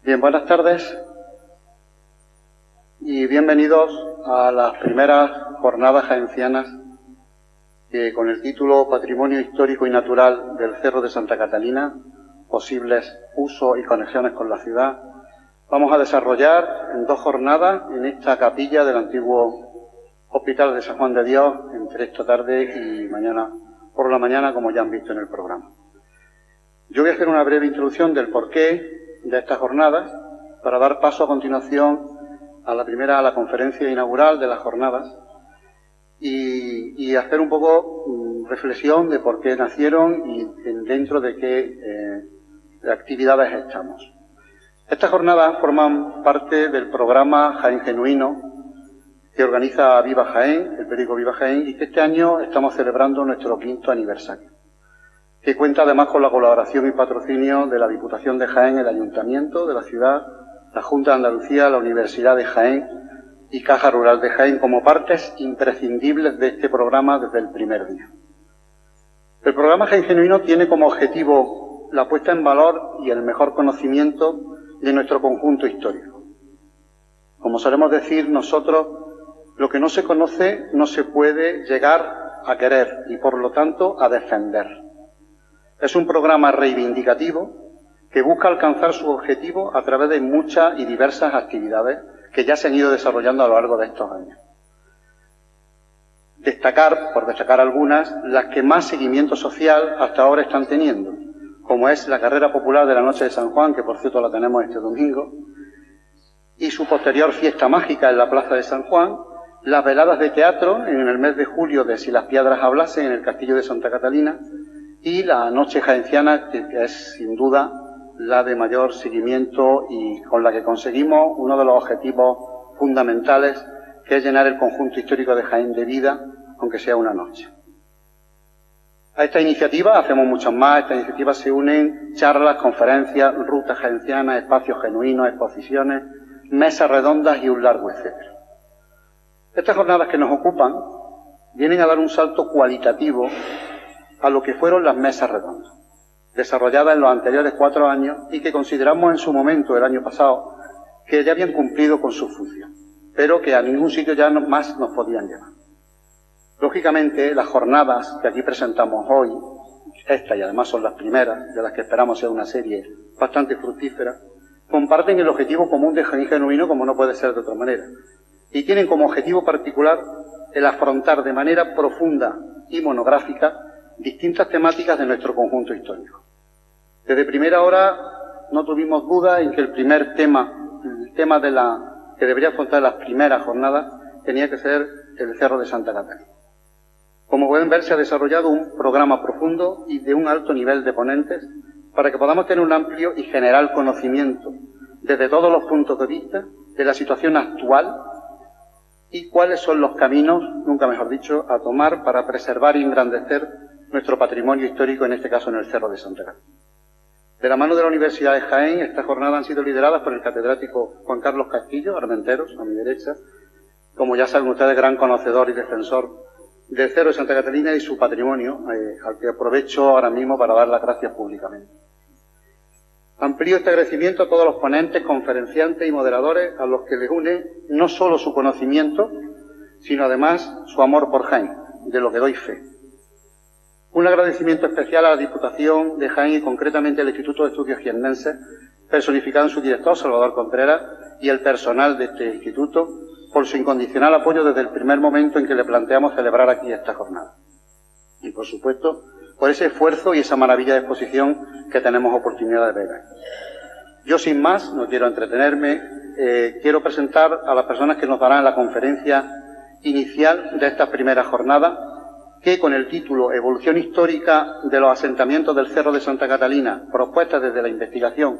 Bien, buenas tardes y bienvenidos a las primeras jornadas jaencianas que, con el título Patrimonio Histórico y Natural del Cerro de Santa Catalina, posibles usos y conexiones con la ciudad, vamos a desarrollar en 2 jornadas en esta capilla del antiguo Hospital de San Juan de Dios, entre esta tarde y mañana por la mañana, como ya han visto en el programa. Yo voy a hacer una breve introducción del porqué de estas jornadas, para dar paso a continuación a la conferencia inaugural de las jornadas y hacer un poco reflexión de por qué nacieron y dentro de qué actividades estamos. Estas jornadas forman parte del programa Jaén Genuino que organiza Viva Jaén, el periódico Viva Jaén, y que este año estamos celebrando nuestro 5º aniversario, que cuenta además con la colaboración y patrocinio de la Diputación de Jaén, el Ayuntamiento de la ciudad, la Junta de Andalucía, la Universidad de Jaén y Caja Rural de Jaén como partes imprescindibles de este programa desde el primer día. El programa Jaén Genuino tiene como objetivo la puesta en valor y el mejor conocimiento de nuestro conjunto histórico. Como solemos decir nosotros, lo que no se conoce no se puede llegar a querer y por lo tanto a defender. Es un programa reivindicativo que busca alcanzar su objetivo a través de muchas y diversas actividades que ya se han ido desarrollando a lo largo de estos años. Por destacar algunas, las que más seguimiento social hasta ahora están teniendo, como es la carrera popular de la Noche de San Juan, que por cierto la tenemos este domingo, y su posterior fiesta mágica en la Plaza de San Juan, las veladas de teatro en el mes de julio de Si las piedras hablasen en el Castillo de Santa Catalina, y la Noche Jaenciana, que es sin duda la de mayor seguimiento y con la que conseguimos uno de los objetivos fundamentales, que es llenar el conjunto histórico de Jaén de vida, aunque sea una noche. A esta iniciativa hacemos muchas más. A esta iniciativa se unen charlas, conferencias, rutas jaencianas, espacios genuinos, exposiciones, mesas redondas y un largo etcétera. Estas jornadas que nos ocupan vienen a dar un salto cualitativo a lo que fueron las mesas redondas, desarrolladas en los anteriores 4 años y que consideramos en su momento, el año pasado, que ya habían cumplido con su función, pero que a ningún sitio ya más nos podían llevar. Lógicamente, las jornadas que aquí presentamos hoy, esta y además son las primeras, de las que esperamos sea una serie bastante fructífera, comparten el objetivo común de Jaén Genuino, como no puede ser de otra manera, y tienen como objetivo particular el afrontar de manera profunda y monográfica distintas temáticas de nuestro conjunto histórico. Desde primera hora no tuvimos duda en que el primer tema, que debería afrontar las primeras jornadas, tenía que ser el Cerro de Santa Catalina. Como pueden ver, se ha desarrollado un programa profundo y de un alto nivel de ponentes para que podamos tener un amplio y general conocimiento desde todos los puntos de vista de la situación actual y cuáles son los caminos, nunca mejor dicho, a tomar para preservar y engrandecer nuestro patrimonio histórico, en este caso en el Cerro de Santa Catalina. De la mano de la Universidad de Jaén, estas jornadas han sido lideradas por el catedrático Juan Carlos Castillo, Armenteros, a mi derecha, como ya saben ustedes, gran conocedor y defensor del Cerro de Santa Catalina y su patrimonio, al que aprovecho ahora mismo para dar las gracias públicamente. Amplío este agradecimiento a todos los ponentes, conferenciantes y moderadores, a los que les une no solo su conocimiento, sino además su amor por Jaén, de lo que doy fe. Un agradecimiento especial a la Diputación de Jaén y concretamente al Instituto de Estudios Jiennenses, personificado en su director, Salvador Contreras, y el personal de este instituto, por su incondicional apoyo desde el primer momento en que le planteamos celebrar aquí esta jornada. Y, por supuesto, por ese esfuerzo y esa maravilla de exposición que tenemos oportunidad de ver. Yo, sin más, no quiero entretenerme, quiero presentar a las personas que nos darán la conferencia inicial de esta primera jornada, que con el título Evolución histórica de los asentamientos del Cerro de Santa Catalina, propuestas desde la investigación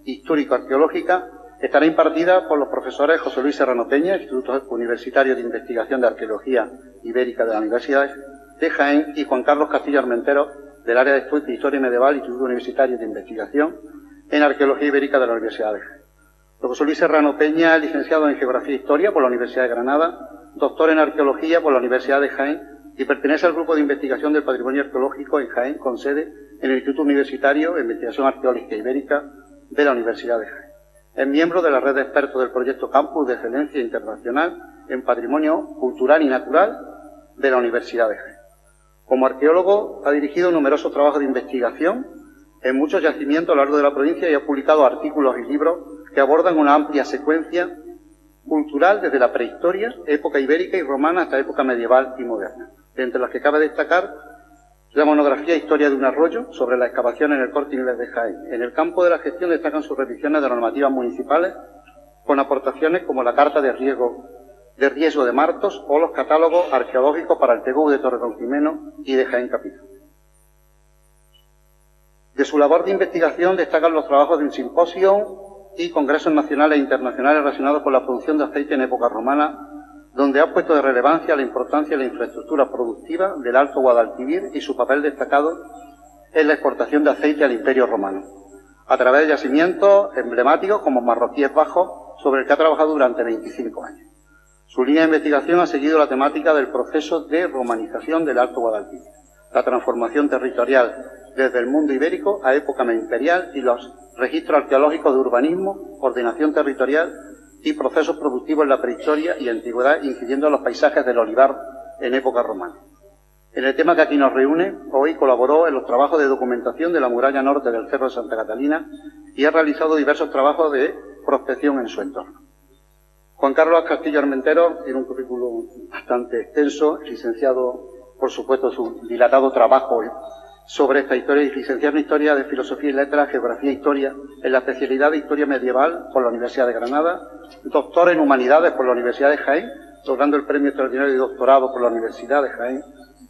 histórico-arqueológica, estará impartida por los profesores José Luis Serrano Peña, Instituto Universitario de Investigación de Arqueología Ibérica de la Universidad de Jaén, y Juan Carlos Castillo Armenteros, del área de Historia Medieval, Instituto Universitario de Investigación en Arqueología Ibérica de la Universidad de Jaén. José Luis Serrano Peña es licenciado en Geografía e Historia por la Universidad de Granada, doctor en Arqueología por la Universidad de Jaén y pertenece al Grupo de Investigación del Patrimonio Arqueológico en Jaén, con sede en el Instituto Universitario de Investigación Arqueológica Ibérica de la Universidad de Jaén. Es miembro de la red de expertos del proyecto Campus de Excelencia Internacional en Patrimonio Cultural y Natural de la Universidad de Jaén. Como arqueólogo ha dirigido numerosos trabajos de investigación en muchos yacimientos a lo largo de la provincia y ha publicado artículos y libros que abordan una amplia secuencia cultural desde la prehistoria, época ibérica y romana hasta época medieval y moderna, entre las que cabe destacar la monografía Historia de un arroyo sobre la excavación en el Corte Inglés de Jaén. En el campo de la gestión destacan sus revisiones de normativas municipales con aportaciones como la Carta de Riesgo de Martos o los catálogos arqueológicos para el TGU de Torredonjimeno y de Jaén Capital. De su labor de investigación destacan los trabajos de un simposio y congresos nacionales e internacionales relacionados con la producción de aceite en época romana, donde ha puesto de relevancia la importancia de la infraestructura productiva del Alto Guadalquivir y su papel destacado en la exportación de aceite al Imperio Romano, a través de yacimientos emblemáticos como Marroquíes Bajos, sobre el que ha trabajado durante 25 años. Su línea de investigación ha seguido la temática del proceso de romanización del Alto Guadalquivir, la transformación territorial desde el mundo ibérico a época imperial y los registros arqueológicos de urbanismo, ordenación territorial y procesos productivos en la prehistoria y antigüedad, incidiendo en los paisajes del olivar en época romana. En el tema que aquí nos reúne, hoy colaboró en los trabajos de documentación de la muralla norte del Cerro de Santa Catalina y ha realizado diversos trabajos de prospección en su entorno. Juan Carlos Castillo Armentero tiene un currículum bastante extenso, licenciado, por supuesto, su dilatado trabajo sobre esta historia, y licenciado en Historia de Filosofía y Letras, Geografía e Historia, en la especialidad de Historia Medieval por la Universidad de Granada, doctor en Humanidades por la Universidad de Jaén, logrando el Premio Extraordinario de Doctorado por la Universidad de Jaén,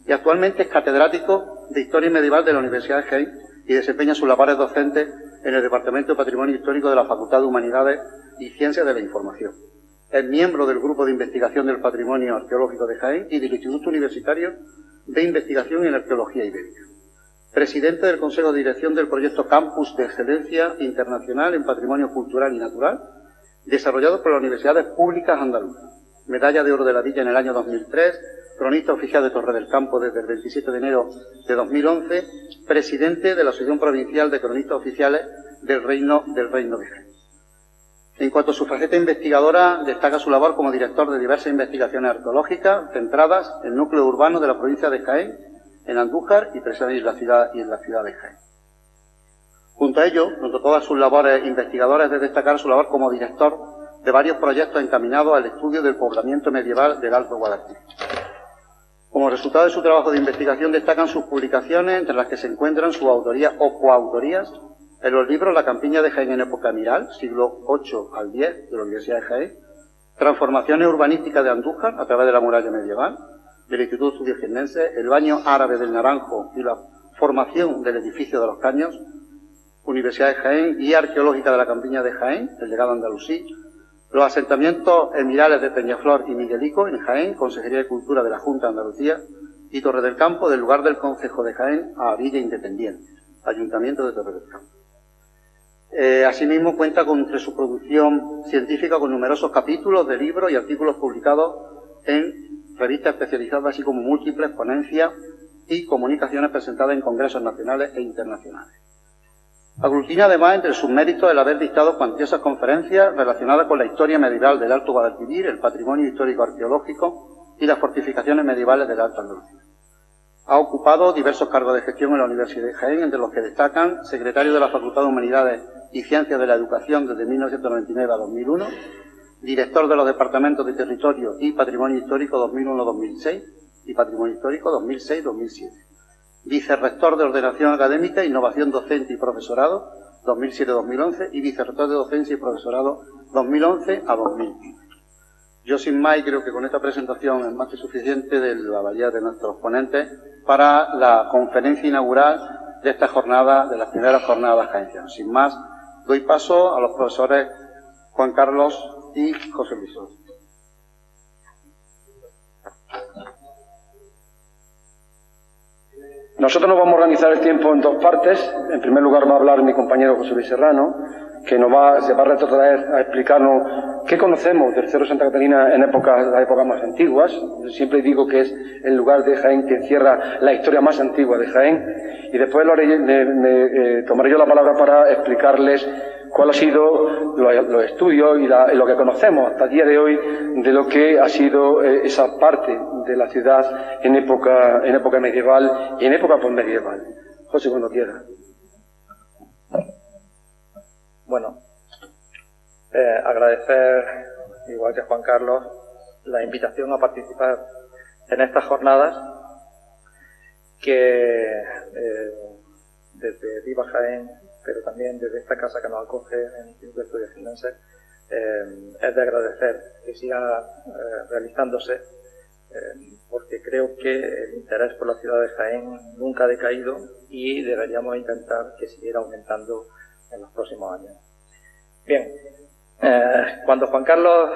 y actualmente es catedrático de Historia Medieval de la Universidad de Jaén y desempeña sus labores docentes en el Departamento de Patrimonio Histórico de la Facultad de Humanidades y Ciencias de la Información. Es miembro del Grupo de Investigación del Patrimonio Arqueológico de Jaén y del Instituto Universitario de Investigación en Arqueología Ibérica. Presidente del Consejo de Dirección del proyecto Campus de Excelencia Internacional en Patrimonio Cultural y Natural, desarrollado por las Universidades Públicas Andaluzas. Medalla de Oro de la Villa en el año 2003, cronista oficial de Torre del Campo desde el 27 de enero de 2011, presidente de la Asociación Provincial de Cronistas Oficiales del Reino de Jaén. En cuanto a su faceta investigadora, destaca su labor como director de diversas investigaciones arqueológicas centradas en núcleos urbanos de la provincia de Jaén, en Andújar y presente en la ciudad de Jaén. Junto a ello, junto a todas sus labores investigadoras, es de destacar su labor como director de varios proyectos encaminados al estudio del poblamiento medieval del Alto Guadalquivir. Como resultado de su trabajo de investigación destacan sus publicaciones, entre las que se encuentran sus autorías o coautorías en los libros La Campiña de Jaén en época emiral, siglo VIII al X, de la Universidad de Jaén, Transformaciones urbanísticas de Andújar a través de la muralla medieval, del Instituto de Estudios Jiennenses, El baño árabe del Naranjo y la formación del edificio de los Caños, Universidad de Jaén, Guía Arqueológica de la Campiña de Jaén, el legado andalusí, los asentamientos emirales de Peñaflor y Miguelico en Jaén, Consejería de Cultura de la Junta de Andalucía, y Torre del Campo, del lugar del Concejo de Jaén a Villa Independiente, Ayuntamiento de Torre del Campo. Asimismo, cuenta entre su producción científica con numerosos capítulos de libros y artículos publicados en revistas especializadas, así como múltiples ponencias y comunicaciones presentadas en congresos nacionales e internacionales. Aglutina además entre sus méritos el haber dictado cuantiosas conferencias relacionadas con la historia medieval del Alto Guadalquivir, el patrimonio histórico arqueológico y las fortificaciones medievales del Alto Andalucía. Ha ocupado diversos cargos de gestión en la Universidad de Jaén, entre los que destacan secretario de la Facultad de Humanidades y Ciencias de la Educación desde 1999 a 2001, director de los Departamentos de Territorio y Patrimonio Histórico 2001-2006 y Patrimonio Histórico 2006-2007, vicerrector de Ordenación Académica, Innovación Docente y Profesorado 2007-2011 y vicerrector de Docencia y Profesorado 2011 a 2015. Yo sin más, y creo que con esta presentación es más que suficiente de la valía de nuestros ponentes para la conferencia inaugural de esta jornada, de las primeras jornadas jaenenses. Sin más, doy paso a los profesores Juan Carlos y José Luis. Nosotros nos vamos a organizar el tiempo en dos partes. En primer lugar va a hablar mi compañero José Luis Serrano, que se va a retrotraer a explicarnos qué conocemos del Cerro de Santa Catalina en las épocas más antiguas. Yo siempre digo que es el lugar de Jaén que encierra la historia más antigua de Jaén. Y después tomaré yo la palabra para explicarles cuál ha sido los estudios y lo que conocemos hasta el día de hoy de lo que ha sido esa parte de la ciudad en época medieval y en época posmedieval. José, cuando quiera. Bueno, agradecer, igual que Juan Carlos, la invitación a participar en estas jornadas que desde Viva Jaén, pero también desde esta casa que nos acoge en el Instituto de Estudios Jienenses, es de agradecer que siga realizándose, porque creo que el interés por la ciudad de Jaén nunca ha decaído y deberíamos intentar que siguiera aumentando en los próximos años. Bien, cuando Juan Carlos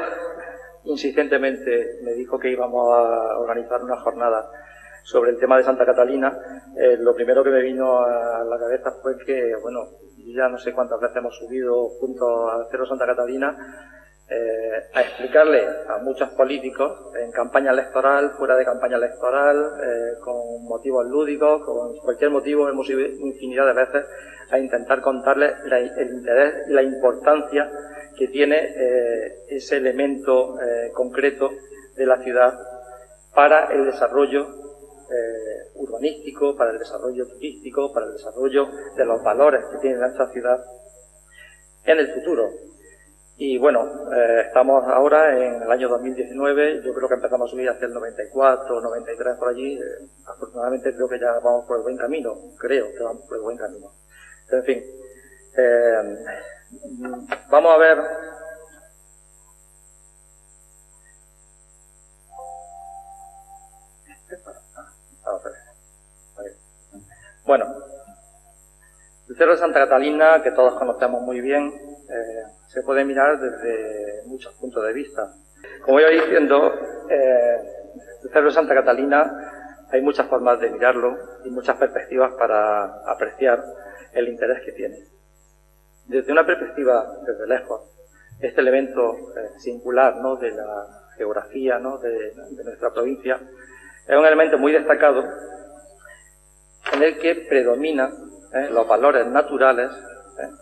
insistentemente me dijo que íbamos a organizar una jornada sobre el tema de Santa Catalina, lo primero que me vino a la cabeza fue que, bueno, ya no sé cuántas veces hemos subido juntos al Cerro Santa Catalina a explicarle a muchos políticos en campaña electoral, fuera de campaña electoral, con motivos lúdicos, con cualquier motivo, hemos ido infinidad de veces a intentar contarles el interés y la importancia que tiene ese elemento concreto de la ciudad para el desarrollo urbanístico, para el desarrollo turístico, para el desarrollo de los valores que tiene nuestra ciudad en el futuro. Y bueno, estamos ahora en el año 2019, yo creo que empezamos a subir hacia el 94, 93 por allí, afortunadamente creo que ya vamos por el buen camino, creo que vamos por el buen camino. En fin, vamos a ver. Bueno, el Cerro de Santa Catalina, que todos conocemos muy bien, se puede mirar desde muchos puntos de vista. Como iba diciendo, el Cerro de Santa Catalina hay muchas formas de mirarlo y muchas perspectivas para apreciar el interés que tiene. Desde una perspectiva desde lejos, este elemento singular, ¿no?, de la geografía, ¿no?, de nuestra provincia, es un elemento muy destacado en el que predominan los valores naturales,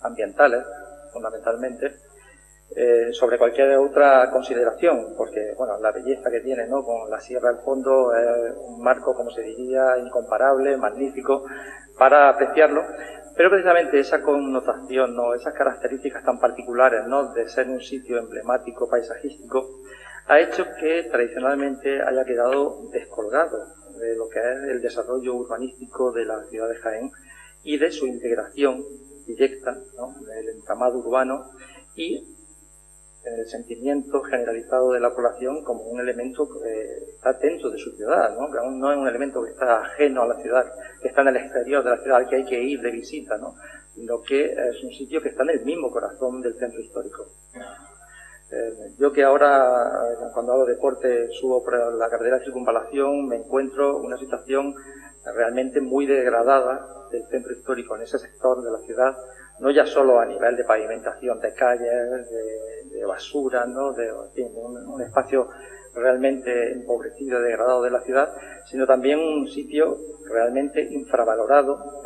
ambientales, fundamentalmente, sobre cualquier otra consideración, porque bueno, la belleza que tiene, ¿no?, con la sierra al fondo, es un marco, como se diría, incomparable, magnífico, para apreciarlo, pero precisamente esa connotación, ¿no?, esas características tan particulares, ¿no?, de ser un sitio emblemático, paisajístico, ha hecho que tradicionalmente haya quedado descolgado de lo que es el desarrollo urbanístico de la ciudad de Jaén y de su integración directa, ¿no?, del entramado urbano y el sentimiento generalizado de la población como un elemento que está dentro de su ciudad, ¿no?, que aún no es un elemento que está ajeno a la ciudad, que está en el exterior de la ciudad, al que hay que ir de visita, ¿no?, sino que es un sitio que está en el mismo corazón del centro histórico. Yo que ahora, cuando hago deporte, subo por la carretera de circunvalación, me encuentro una situación realmente muy degradada del centro histórico en ese sector de la ciudad, no ya solo a nivel de pavimentación de calles, de basura, ¿no?, de un espacio realmente empobrecido y degradado de la ciudad, sino también un sitio realmente infravalorado,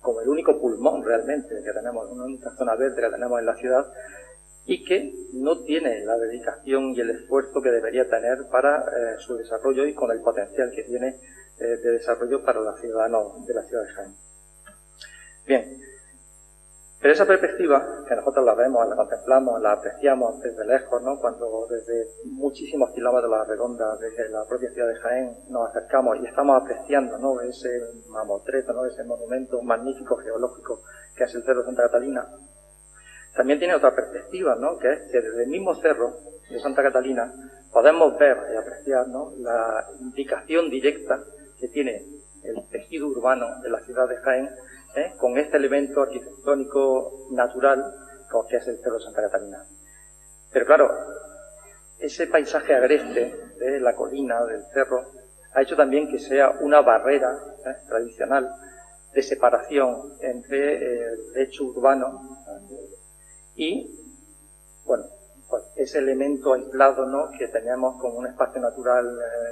como el único pulmón realmente que tenemos, una única zona verde que tenemos en la ciudad, y que no tiene la dedicación y el esfuerzo que debería tener para su desarrollo y con el potencial que tiene de desarrollo para los ciudadanos de la ciudad de Jaén. Bien, pero esa perspectiva, que nosotros la vemos, la contemplamos, la apreciamos desde lejos, ¿no?, cuando desde muchísimos kilómetros a la redonda, desde la propia ciudad de Jaén, nos acercamos y estamos apreciando, ¿no?, ese mamotreto, ¿no?, ese monumento magnífico geológico que es el Cerro de Santa Catalina, también tiene otra perspectiva, ¿no?, que es que desde el mismo cerro de Santa Catalina podemos ver y apreciar, ¿no?, la implicación directa que tiene el tejido urbano de la ciudad de Jaén con este elemento arquitectónico natural que es el Cerro de Santa Catalina. Pero claro, ese paisaje agreste de la colina, del cerro, ha hecho también que sea una barrera tradicional de separación entre el hecho urbano y, bueno, pues ese elemento aislado, ¿no?, que tenemos como un espacio natural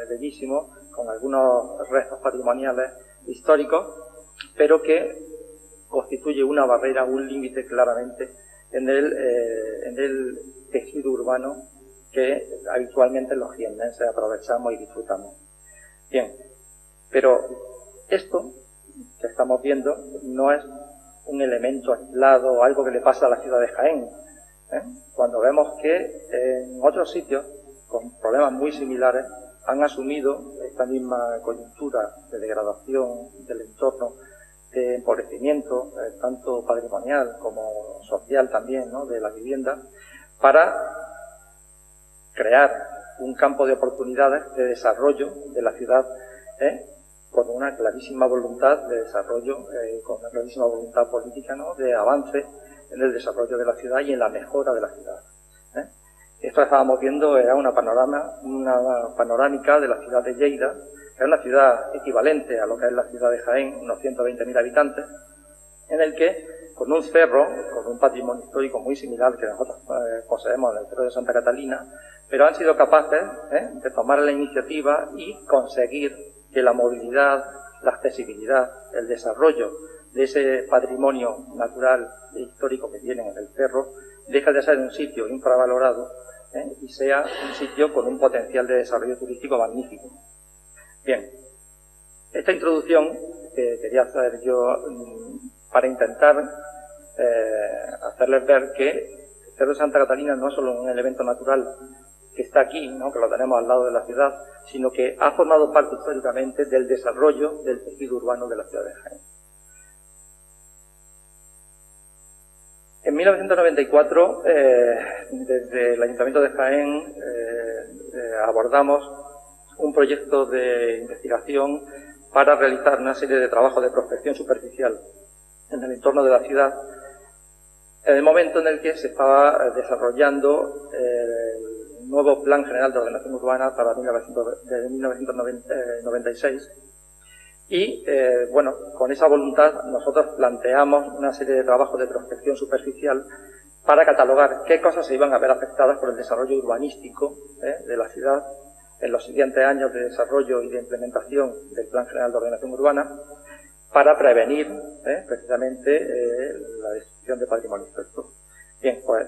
bellísimo, con algunos restos patrimoniales históricos, pero que constituye una barrera, un límite claramente en el tejido urbano que habitualmente los jiennenses aprovechamos y disfrutamos. Bien, pero esto que estamos viendo no es un elemento aislado o algo que le pasa a la ciudad de Jaén. Cuando vemos que en otros sitios, con problemas muy similares, han asumido esta misma coyuntura de degradación del entorno, de empobrecimiento, tanto patrimonial como social también, ¿no?, de la vivienda, para crear un campo de oportunidades de desarrollo de la ciudad, con una clarísima voluntad de desarrollo, con una clarísima voluntad política, ¿no?, de avance en el desarrollo de la ciudad y en la mejora de la ciudad. Esto que estábamos viendo era una panorámica de la ciudad de Lleida, que es una ciudad equivalente a lo que es la ciudad de Jaén, unos 120.000 habitantes, en el que, con un cerro, con un patrimonio histórico muy similar que nosotros poseemos en el Cerro de Santa Catalina, pero han sido capaces de tomar la iniciativa y conseguir que la movilidad, la accesibilidad, el desarrollo de ese patrimonio natural e histórico que tienen en el cerro, deja de ser un sitio infravalorado y sea un sitio con un potencial de desarrollo turístico magnífico. Bien, esta introducción que quería hacer yo para intentar hacerles ver que el Cerro de Santa Catalina no es solo un elemento natural que está aquí, ¿no?, que lo tenemos al lado de la ciudad, sino que ha formado parte históricamente del desarrollo del tejido urbano de la ciudad de Jaén. En 1994, desde el Ayuntamiento de Jaén, abordamos un proyecto de investigación para realizar una serie de trabajos de prospección superficial en el entorno de la ciudad, en el momento en el que se estaba desarrollando el nuevo Plan General de Ordenación Urbana para 1996. Y, bueno, con esa voluntad nosotros planteamos una serie de trabajos de prospección superficial para catalogar qué cosas se iban a ver afectadas por el desarrollo urbanístico de la ciudad en los siguientes años de desarrollo y de implementación del Plan General de Ordenación Urbana, para prevenir precisamente la destrucción de patrimonio histórico. Bien, pues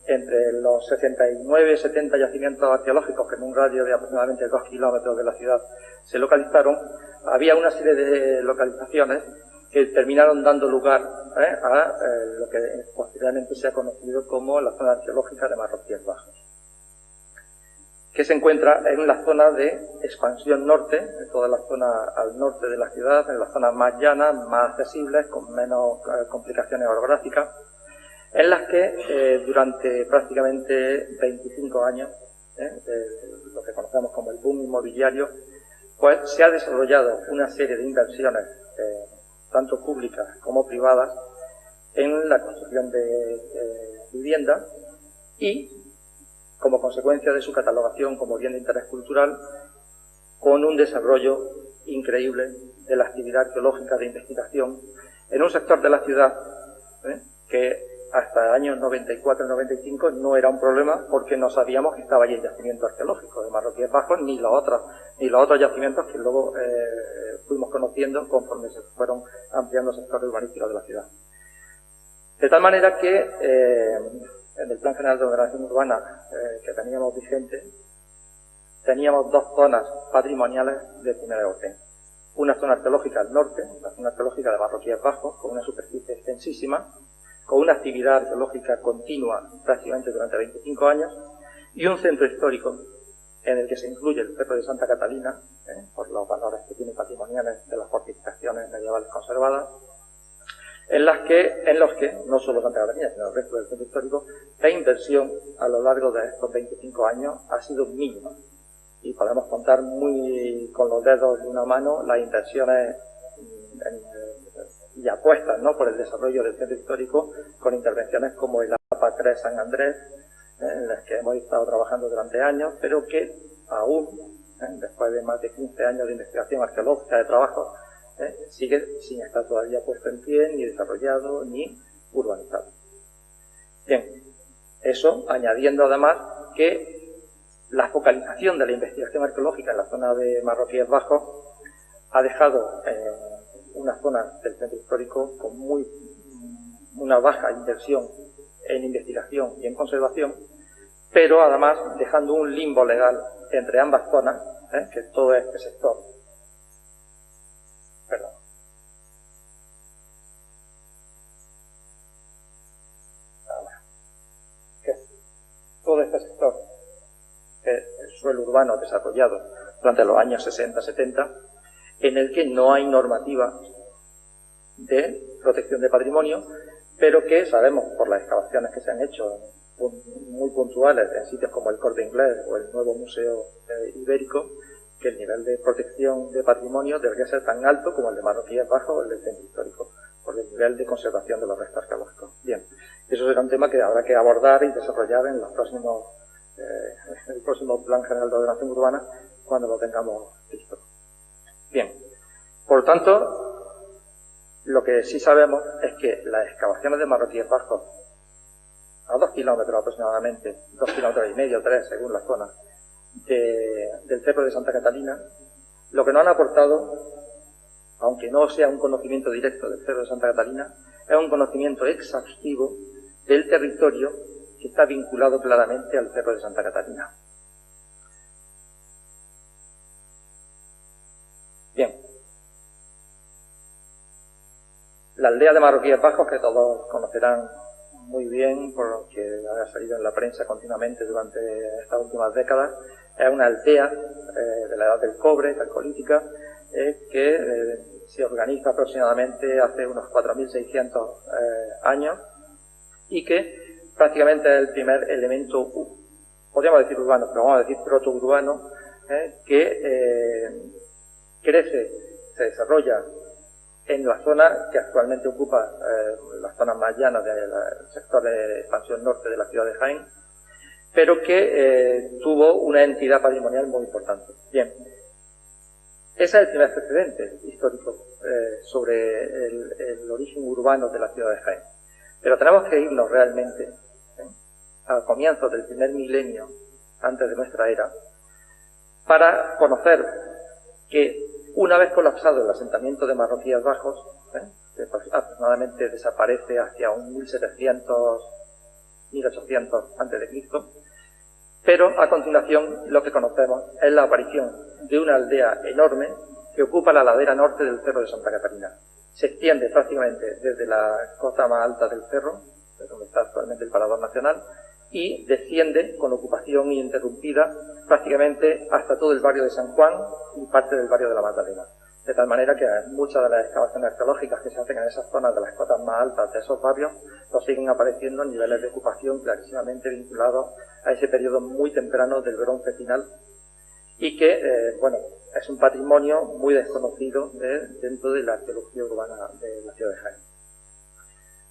entre los 69 y 70 yacimientos arqueológicos que en un radio de aproximadamente 2 kilómetros de la ciudad se localizaron, había una serie de localizaciones que terminaron dando lugar a lo que posteriormente se ha conocido como la zona arqueológica de Marroquíes Bajos, que se encuentra en la zona de expansión norte, en toda la zona al norte de la ciudad, en las zonas más llanas, más accesibles, con menos complicaciones orográficas, en las que durante prácticamente 25 años, lo que conocemos como el boom inmobiliario, pues se ha desarrollado una serie de inversiones, tanto públicas como privadas, en la construcción de vivienda y, como consecuencia de su catalogación como bien de interés cultural, con un desarrollo increíble de la actividad arqueológica de investigación en un sector de la ciudad que hasta el año 94-95 no era un problema, porque no sabíamos que estaba allí el yacimiento arqueológico de Marroquíes Bajos, ni los otros yacimientos que luego fuimos conociendo conforme se fueron ampliando sectores urbanísticos de la ciudad. De tal manera que en el Plan General de Ordenación Urbana que teníamos vigente, teníamos dos zonas patrimoniales de primer orden. Una zona arqueológica al norte, la zona arqueológica de Marroquíes Bajos, con una superficie extensísima, con una actividad arqueológica continua prácticamente durante 25 años, y un centro histórico en el que se incluye el Cerro de Santa Catalina, por los valores que tiene patrimoniales de las fortificaciones medievales conservadas, en los que no solo Santa Catalina, sino el resto del centro histórico, la inversión a lo largo de estos 25 años ha sido mínima. Y podemos contar muy con los dedos de una mano las inversiones y apuestas, ¿no?, por el desarrollo del centro histórico, con intervenciones como el APA 3 San Andrés, en las que hemos estado trabajando durante años, pero que aún, después de más de 15 años de investigación arqueológica, de trabajo, sigue sin estar todavía puesto en pie, ni desarrollado, ni urbanizado. Bien, eso añadiendo además que la focalización de la investigación arqueológica en la zona de Marroquíes Bajos ha dejado una zona del centro histórico con muy una baja inversión en investigación y en conservación, pero además dejando un limbo legal entre ambas zonas, que es todo este sector. Perdón. Que es todo este sector, el suelo urbano desarrollado durante los años 60-70, en el que no hay normativa de protección de patrimonio, pero que sabemos por las excavaciones que se han hecho muy puntuales en sitios como el Corte Inglés o el nuevo Museo Ibérico, que el nivel de protección de patrimonio debería ser tan alto como el de Marroquíes Bajos o el del Centro Histórico, por el nivel de conservación de los restos arqueológicos. Bien, eso será un tema que habrá que abordar y desarrollar en los próximos, el próximo Plan General de Ordenación Urbana, cuando lo tengamos listo. Bien, por tanto, lo que sí sabemos es que las excavaciones de Marroquíes Bajos, a 2 kilómetros aproximadamente, 2,5 kilómetros, 3, según la zona, del Cerro de Santa Catalina, lo que nos han aportado, aunque no sea un conocimiento directo del Cerro de Santa Catalina, es un conocimiento exhaustivo del territorio que está vinculado claramente al Cerro de Santa Catalina. Bien. La aldea de Marroquíes Bajos, que todos conocerán muy bien porque ha salido en la prensa continuamente durante estas últimas décadas, es una aldea de la edad del cobre, calcolítica, que se organiza aproximadamente hace unos 4.600 años y que prácticamente es el primer elemento, podríamos decir urbano, pero vamos a decir protourbano, que crece, se desarrolla en la zona que actualmente ocupa las zonas más llanas del sector de expansión norte de la ciudad de Jaén, pero que tuvo una entidad patrimonial muy importante. Bien, ese es el primer precedente histórico sobre el origen urbano de la ciudad de Jaén. Pero tenemos que irnos realmente a comienzos del primer milenio antes de nuestra era para conocer que una vez colapsado el asentamiento de Marroquíes Bajos, que aproximadamente desaparece hacia un 1700, 1800 a.C., pero a continuación lo que conocemos es la aparición de una aldea enorme que ocupa la ladera norte del Cerro de Santa Catalina. Se extiende prácticamente desde la cota más alta del cerro, de donde está actualmente el Parador Nacional, y desciende con ocupación ininterrumpida prácticamente hasta todo el barrio de San Juan y parte del barrio de la Magdalena. De tal manera que muchas de las excavaciones arqueológicas que se hacen en esas zonas de las cotas más altas de esos barrios nos siguen apareciendo en niveles de ocupación clarísimamente vinculados a ese periodo muy temprano del Bronce final y que, bueno, es un patrimonio muy desconocido dentro de la arqueología urbana de la ciudad de Jaén.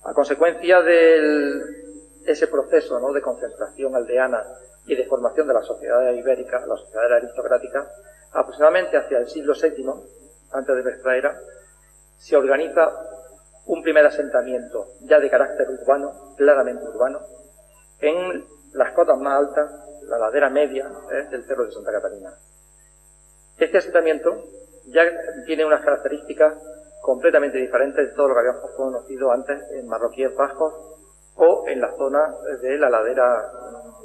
A consecuencia de ese proceso, ¿no?, de concentración aldeana y de formación de la sociedad ibérica, la sociedad aristocrática, aproximadamente hacia el siglo VII, antes de nuestra era, se organiza un primer asentamiento ya de carácter urbano, claramente urbano, en las cotas más altas, la ladera media del Cerro de Santa Catalina. Este asentamiento ya tiene unas características completamente diferentes de todo lo que habíamos conocido antes en Marroquíes Bajos o en la zona de la ladera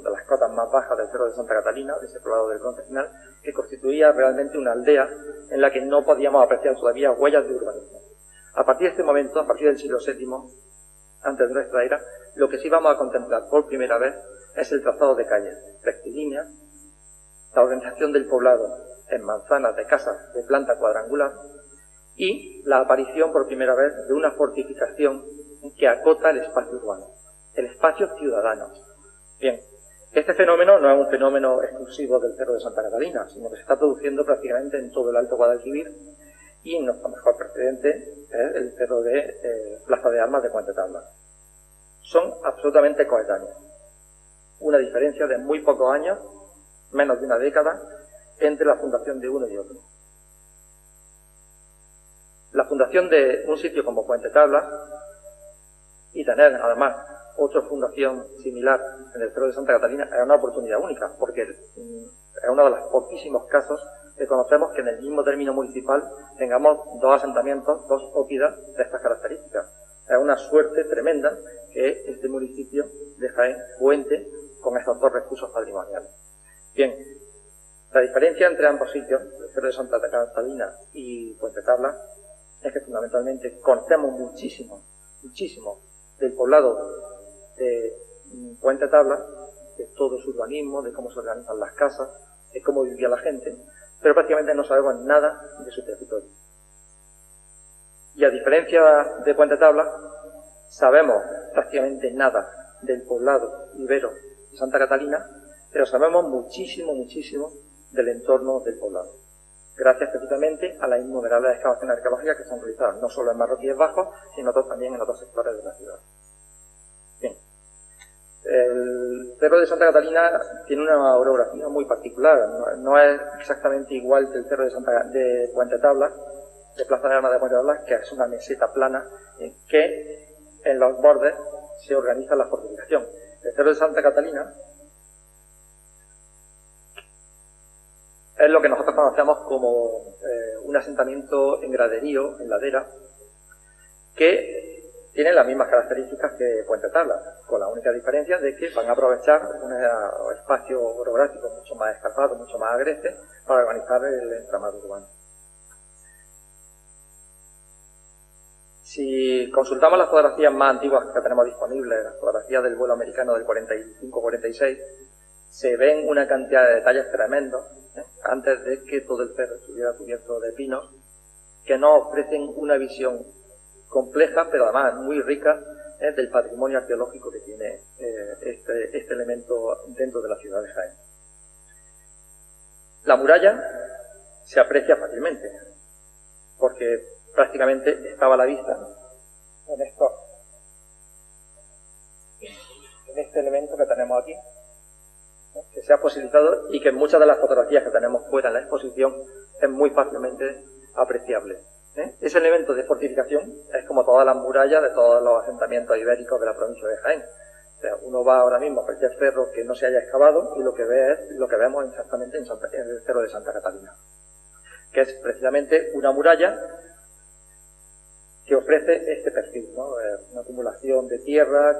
de las cotas más bajas del Cerro de Santa Catalina, de ese poblado del Bronce final, que constituía realmente una aldea en la que no podíamos apreciar todavía huellas de urbanismo. A partir de este momento, a partir del siglo VII, antes de nuestra era, lo que sí vamos a contemplar por primera vez es el trazado de calles rectilíneas, la organización del poblado en manzanas de casas de planta cuadrangular y la aparición por primera vez de una fortificación que acota el espacio urbano, el espacio ciudadano. Bien, este fenómeno no es un fenómeno exclusivo del Cerro de Santa Catalina, sino que se está produciendo prácticamente en todo el Alto Guadalquivir y nuestro mejor precedente es el Cerro de Plaza de Armas de Puente Tabla. Son absolutamente coetáneos. Una diferencia de muy pocos años, menos de una década, entre la fundación de uno y otro. La fundación de un sitio como Puente Tabla y tener además otra fundación similar en el Cerro de Santa Catalina es una oportunidad única, porque es uno de los poquísimos casos que conocemos que en el mismo término municipal tengamos dos asentamientos, dos ópidas de estas características. Es una suerte tremenda que este municipio de Jaén cuente con estos dos recursos patrimoniales. Bien, la diferencia entre ambos sitios, el Cerro de Santa Catalina y Puente Tabla, es que fundamentalmente conocemos muchísimo del poblado de Puente Tabla, de todo su urbanismo, de cómo se organizan las casas, de cómo vivía la gente, pero prácticamente no sabemos nada de su territorio. Y a diferencia de Puente Tabla, sabemos prácticamente nada del poblado ibero de Santa Catalina, pero sabemos muchísimo del entorno del poblado, gracias precisamente a las innumerables excavaciones arqueológicas que se han realizado, no solo en Marroquíes Bajos, sino también en otros sectores de la ciudad. Bien. El Cerro de Santa Catalina tiene una orografía muy particular, no es exactamente igual que el Cerro de Puente Tabla, de Plaza de Armas de Puente Tabla, que es una meseta plana que en los bordes se organiza la fortificación. El Cerro de Santa Catalina es lo que nosotros conocemos como un asentamiento en graderío, en ladera, que tiene las mismas características que Puente Tabla, con la única diferencia de que van a aprovechar un espacio orográfico mucho más escarpado, mucho más agreste, para organizar el entramado urbano. Si consultamos las fotografías más antiguas que tenemos disponibles, las fotografías del vuelo americano del 45-46, se ven una cantidad de detalles tremendos, antes de que todo el cerro estuviera cubierto de pinos, que nos ofrecen una visión compleja, pero además muy rica, del patrimonio arqueológico que tiene este elemento dentro de la ciudad de Jaén. La muralla se aprecia fácilmente, porque prácticamente estaba a la vista en este elemento que tenemos aquí, que se ha fosilizado y que en muchas de las fotografías que tenemos fuera en la exposición es muy fácilmente apreciable. Ese elemento de fortificación es como todas las murallas de todos los asentamientos ibéricos de la provincia de Jaén. O sea, uno va ahora mismo a cualquier cerro que no se haya excavado y lo que ve es lo que vemos exactamente en el Cerro de Santa Catalina, que es precisamente una muralla que ofrece este perfil, ¿no? Una acumulación de tierra,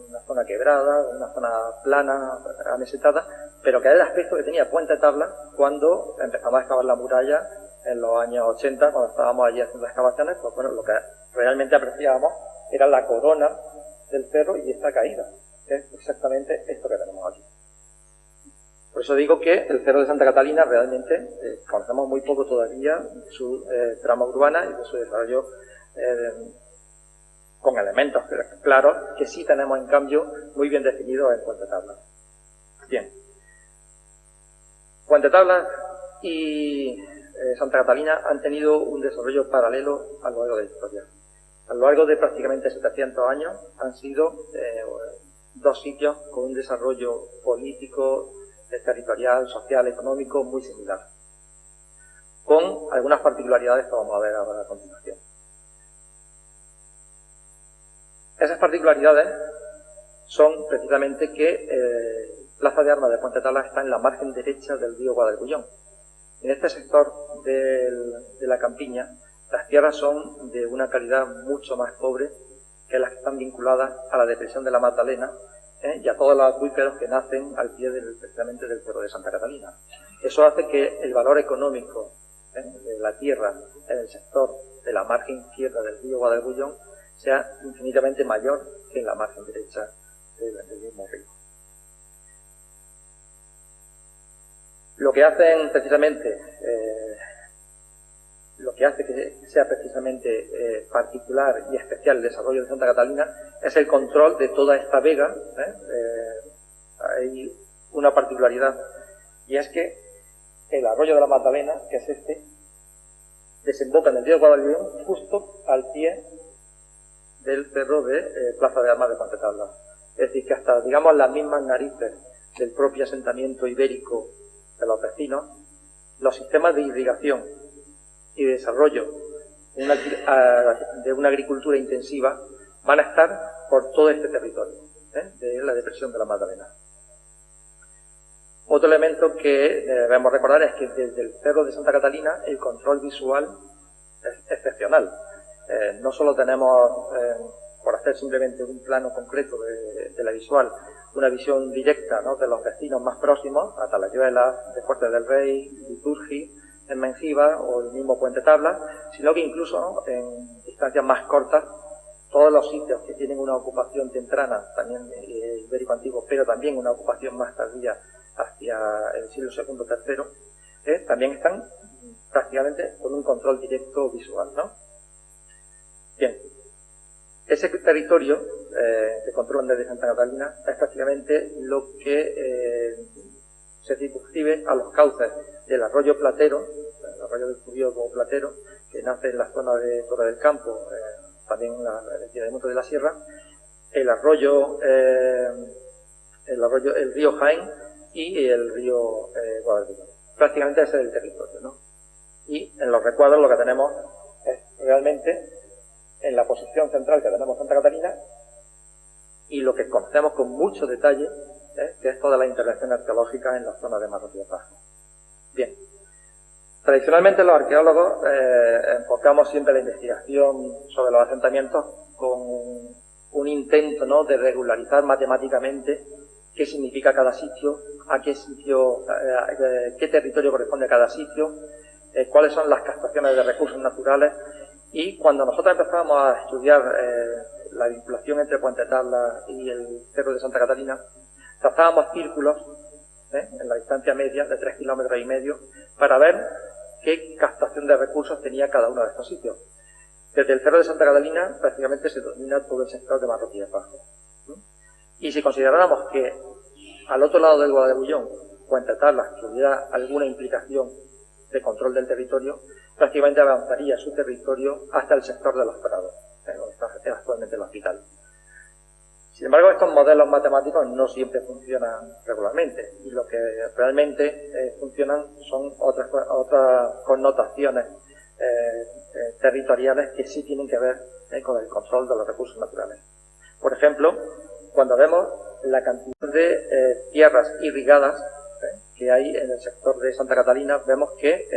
una zona quebrada, una zona plana, amesetada, pero que es el aspecto que tenía Puente Tabla cuando empezamos a excavar la muralla en los años 80, cuando estábamos allí haciendo excavaciones. Pues bueno, lo que realmente apreciábamos era la corona del cerro y esta caída, que es exactamente esto que tenemos aquí. Por eso digo que el Cerro de Santa Catalina realmente conocemos muy poco todavía de su trama urbana y de su desarrollo con elementos claros que sí tenemos en cambio muy bien definidos en Puente Tabla. Bien, Puente Tabla y Santa Catalina han tenido un desarrollo paralelo a lo largo de la historia. A lo largo de prácticamente 700 años han sido dos sitios con un desarrollo político, territorial, social, económico muy similar, con algunas particularidades que vamos a ver ahora a continuación. Esas particularidades son precisamente que Plaza de Armas de Puente Tabla está en la margen derecha del río Guadalquivir. En este sector de la campiña, las tierras son de una calidad mucho más pobre que las que están vinculadas a la depresión de la Magdalena y a todos los acuíferos que nacen al pie precisamente del Cerro de Santa Catalina. Eso hace que el valor económico de la tierra en el sector de la margen izquierda del río Guadalquivir sea infinitamente mayor que en la margen derecha del mismo río. Lo que hacen precisamente, lo que hace que sea precisamente particular y especial el desarrollo de Santa Catalina es el control de toda esta vega. Hay una particularidad, y es que el arroyo de la Magdalena, que es este, desemboca en el río Guadalquivir justo al pie del cerro de Plaza de Armas de Puente Tabla. Es decir, que hasta, digamos, las mismas narices del propio asentamiento ibérico de los vecinos, los sistemas de irrigación y de desarrollo de una agricultura intensiva van a estar por todo este territorio de la depresión de la Magdalena. Otro elemento que debemos recordar es que desde el Cerro de Santa Catalina el control visual es excepcional. no solo tenemos, por hacer simplemente un plano concreto de la visual, una visión directa, ¿no?, de los destinos más próximos, a Talayuela, de Fuerte del Rey, Liturgi, en Mengíbar o el mismo Puente Tablas, sino que incluso en distancias más cortas, todos los sitios que tienen una ocupación temprana, también ibérico antiguo, pero también una ocupación más tardía hacia el siglo II o III, también están prácticamente con un control directo visual, ¿no? Bien, ese territorio que controlan desde Santa Catalina es prácticamente lo que se circunscribe a los cauces del arroyo Platero, el arroyo del Cubío Platero, que nace en la zona de Torre del Campo, también en el Monte de la Sierra, el río Jaén y el río Guadalquivir. Prácticamente ese es el territorio, ¿no? Y en los recuadros lo que tenemos es realmente en la posición central que tenemos Santa Catalina y lo que conocemos con mucho detalle, que es toda la intervención arqueológica en la zona de Marroquíes Bajos. Bien. Tradicionalmente los arqueólogos enfocamos siempre la investigación sobre los asentamientos con un intento, ¿no?, de regularizar matemáticamente qué significa cada sitio, a qué sitio, qué territorio corresponde a cada sitio, cuáles son las captaciones de recursos naturales. Y cuando nosotros empezábamos a estudiar la vinculación entre Puente Tablas y el Cerro de Santa Catalina, trazábamos círculos en la distancia media de 3,5 kilómetros para ver qué captación de recursos tenía cada uno de estos sitios. Desde el Cerro de Santa Catalina prácticamente se domina todo el sector de Marroquíes Bajos. Y si consideráramos que al otro lado del Guadalullón, Puente Tablas, que hubiera alguna implicación de control del territorio, prácticamente avanzaría su territorio hasta el sector de los Prados, donde está actualmente el hospital. Sin embargo, estos modelos matemáticos no siempre funcionan regularmente, y lo que realmente funcionan son otras connotaciones territoriales que sí tienen que ver con el control de los recursos naturales. Por ejemplo, cuando vemos la cantidad de tierras irrigadas que hay en el sector de Santa Catalina, vemos que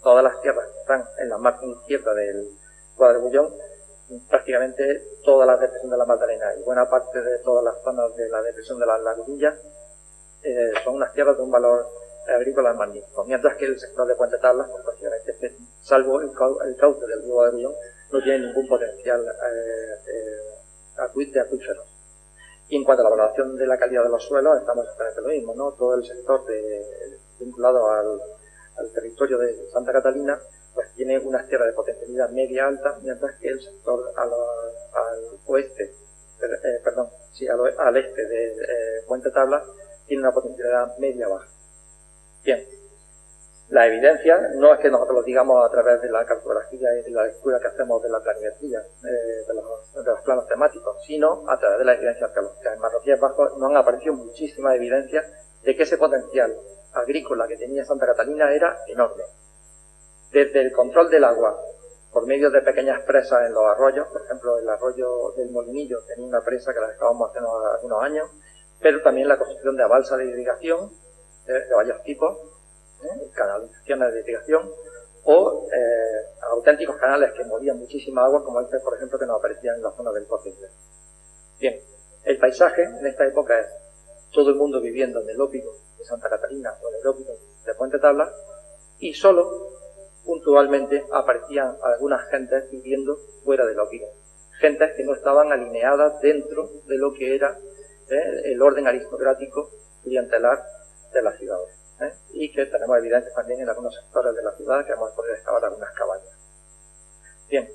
todas las tierras que están en la margen izquierda del Guadalullón, prácticamente toda la depresión de la Magdalena y buena parte de todas las zonas de la depresión de las Lagunillas son unas tierras de un valor agrícola magnífico, mientras que el sector de Puente Tablas, pues prácticamente, salvo el cauce del río Guadalullón, no tiene ningún potencial de acuíferos. Y en cuanto a la valoración de la calidad de los suelos, estamos exactamente lo mismo, ¿no? Todo el sector vinculado al territorio de Santa Catalina pues tiene unas tierras de potencialidad media alta, mientras que el sector al este de Puente Tablas tiene una potencialidad media baja. Bien, la evidencia no es que nosotros lo digamos a través de la cartografía y de la lectura que hacemos de la planimetría, de los planos temáticos, sino a través de la evidencia arqueológica. En Marroquíes Bajos nos han aparecido muchísimas evidencias de que ese potencial agrícola que tenía Santa Catalina era enorme. Desde el control del agua por medio de pequeñas presas en los arroyos, por ejemplo el arroyo del Molinillo tenía una presa que la acabamos hace algunos años, pero también la construcción de balsas de irrigación de varios tipos, canalizaciones de irrigación o auténticos canales que movían muchísima agua, como este, por ejemplo, que nos aparecía en la zona del Corte Inglés. Bien, el paisaje en esta época es todo el mundo viviendo en el ópido de Santa Catalina o en el ópido de Puente Tablas, y solo puntualmente aparecían algunas gentes viviendo fuera del ópido, gentes que no estaban alineadas dentro de lo que era el orden aristocrático clientelar de las ciudades, y que tenemos evidencias también en algunos sectores de la ciudad que hemos podido excavar algunas cabañas. Bien,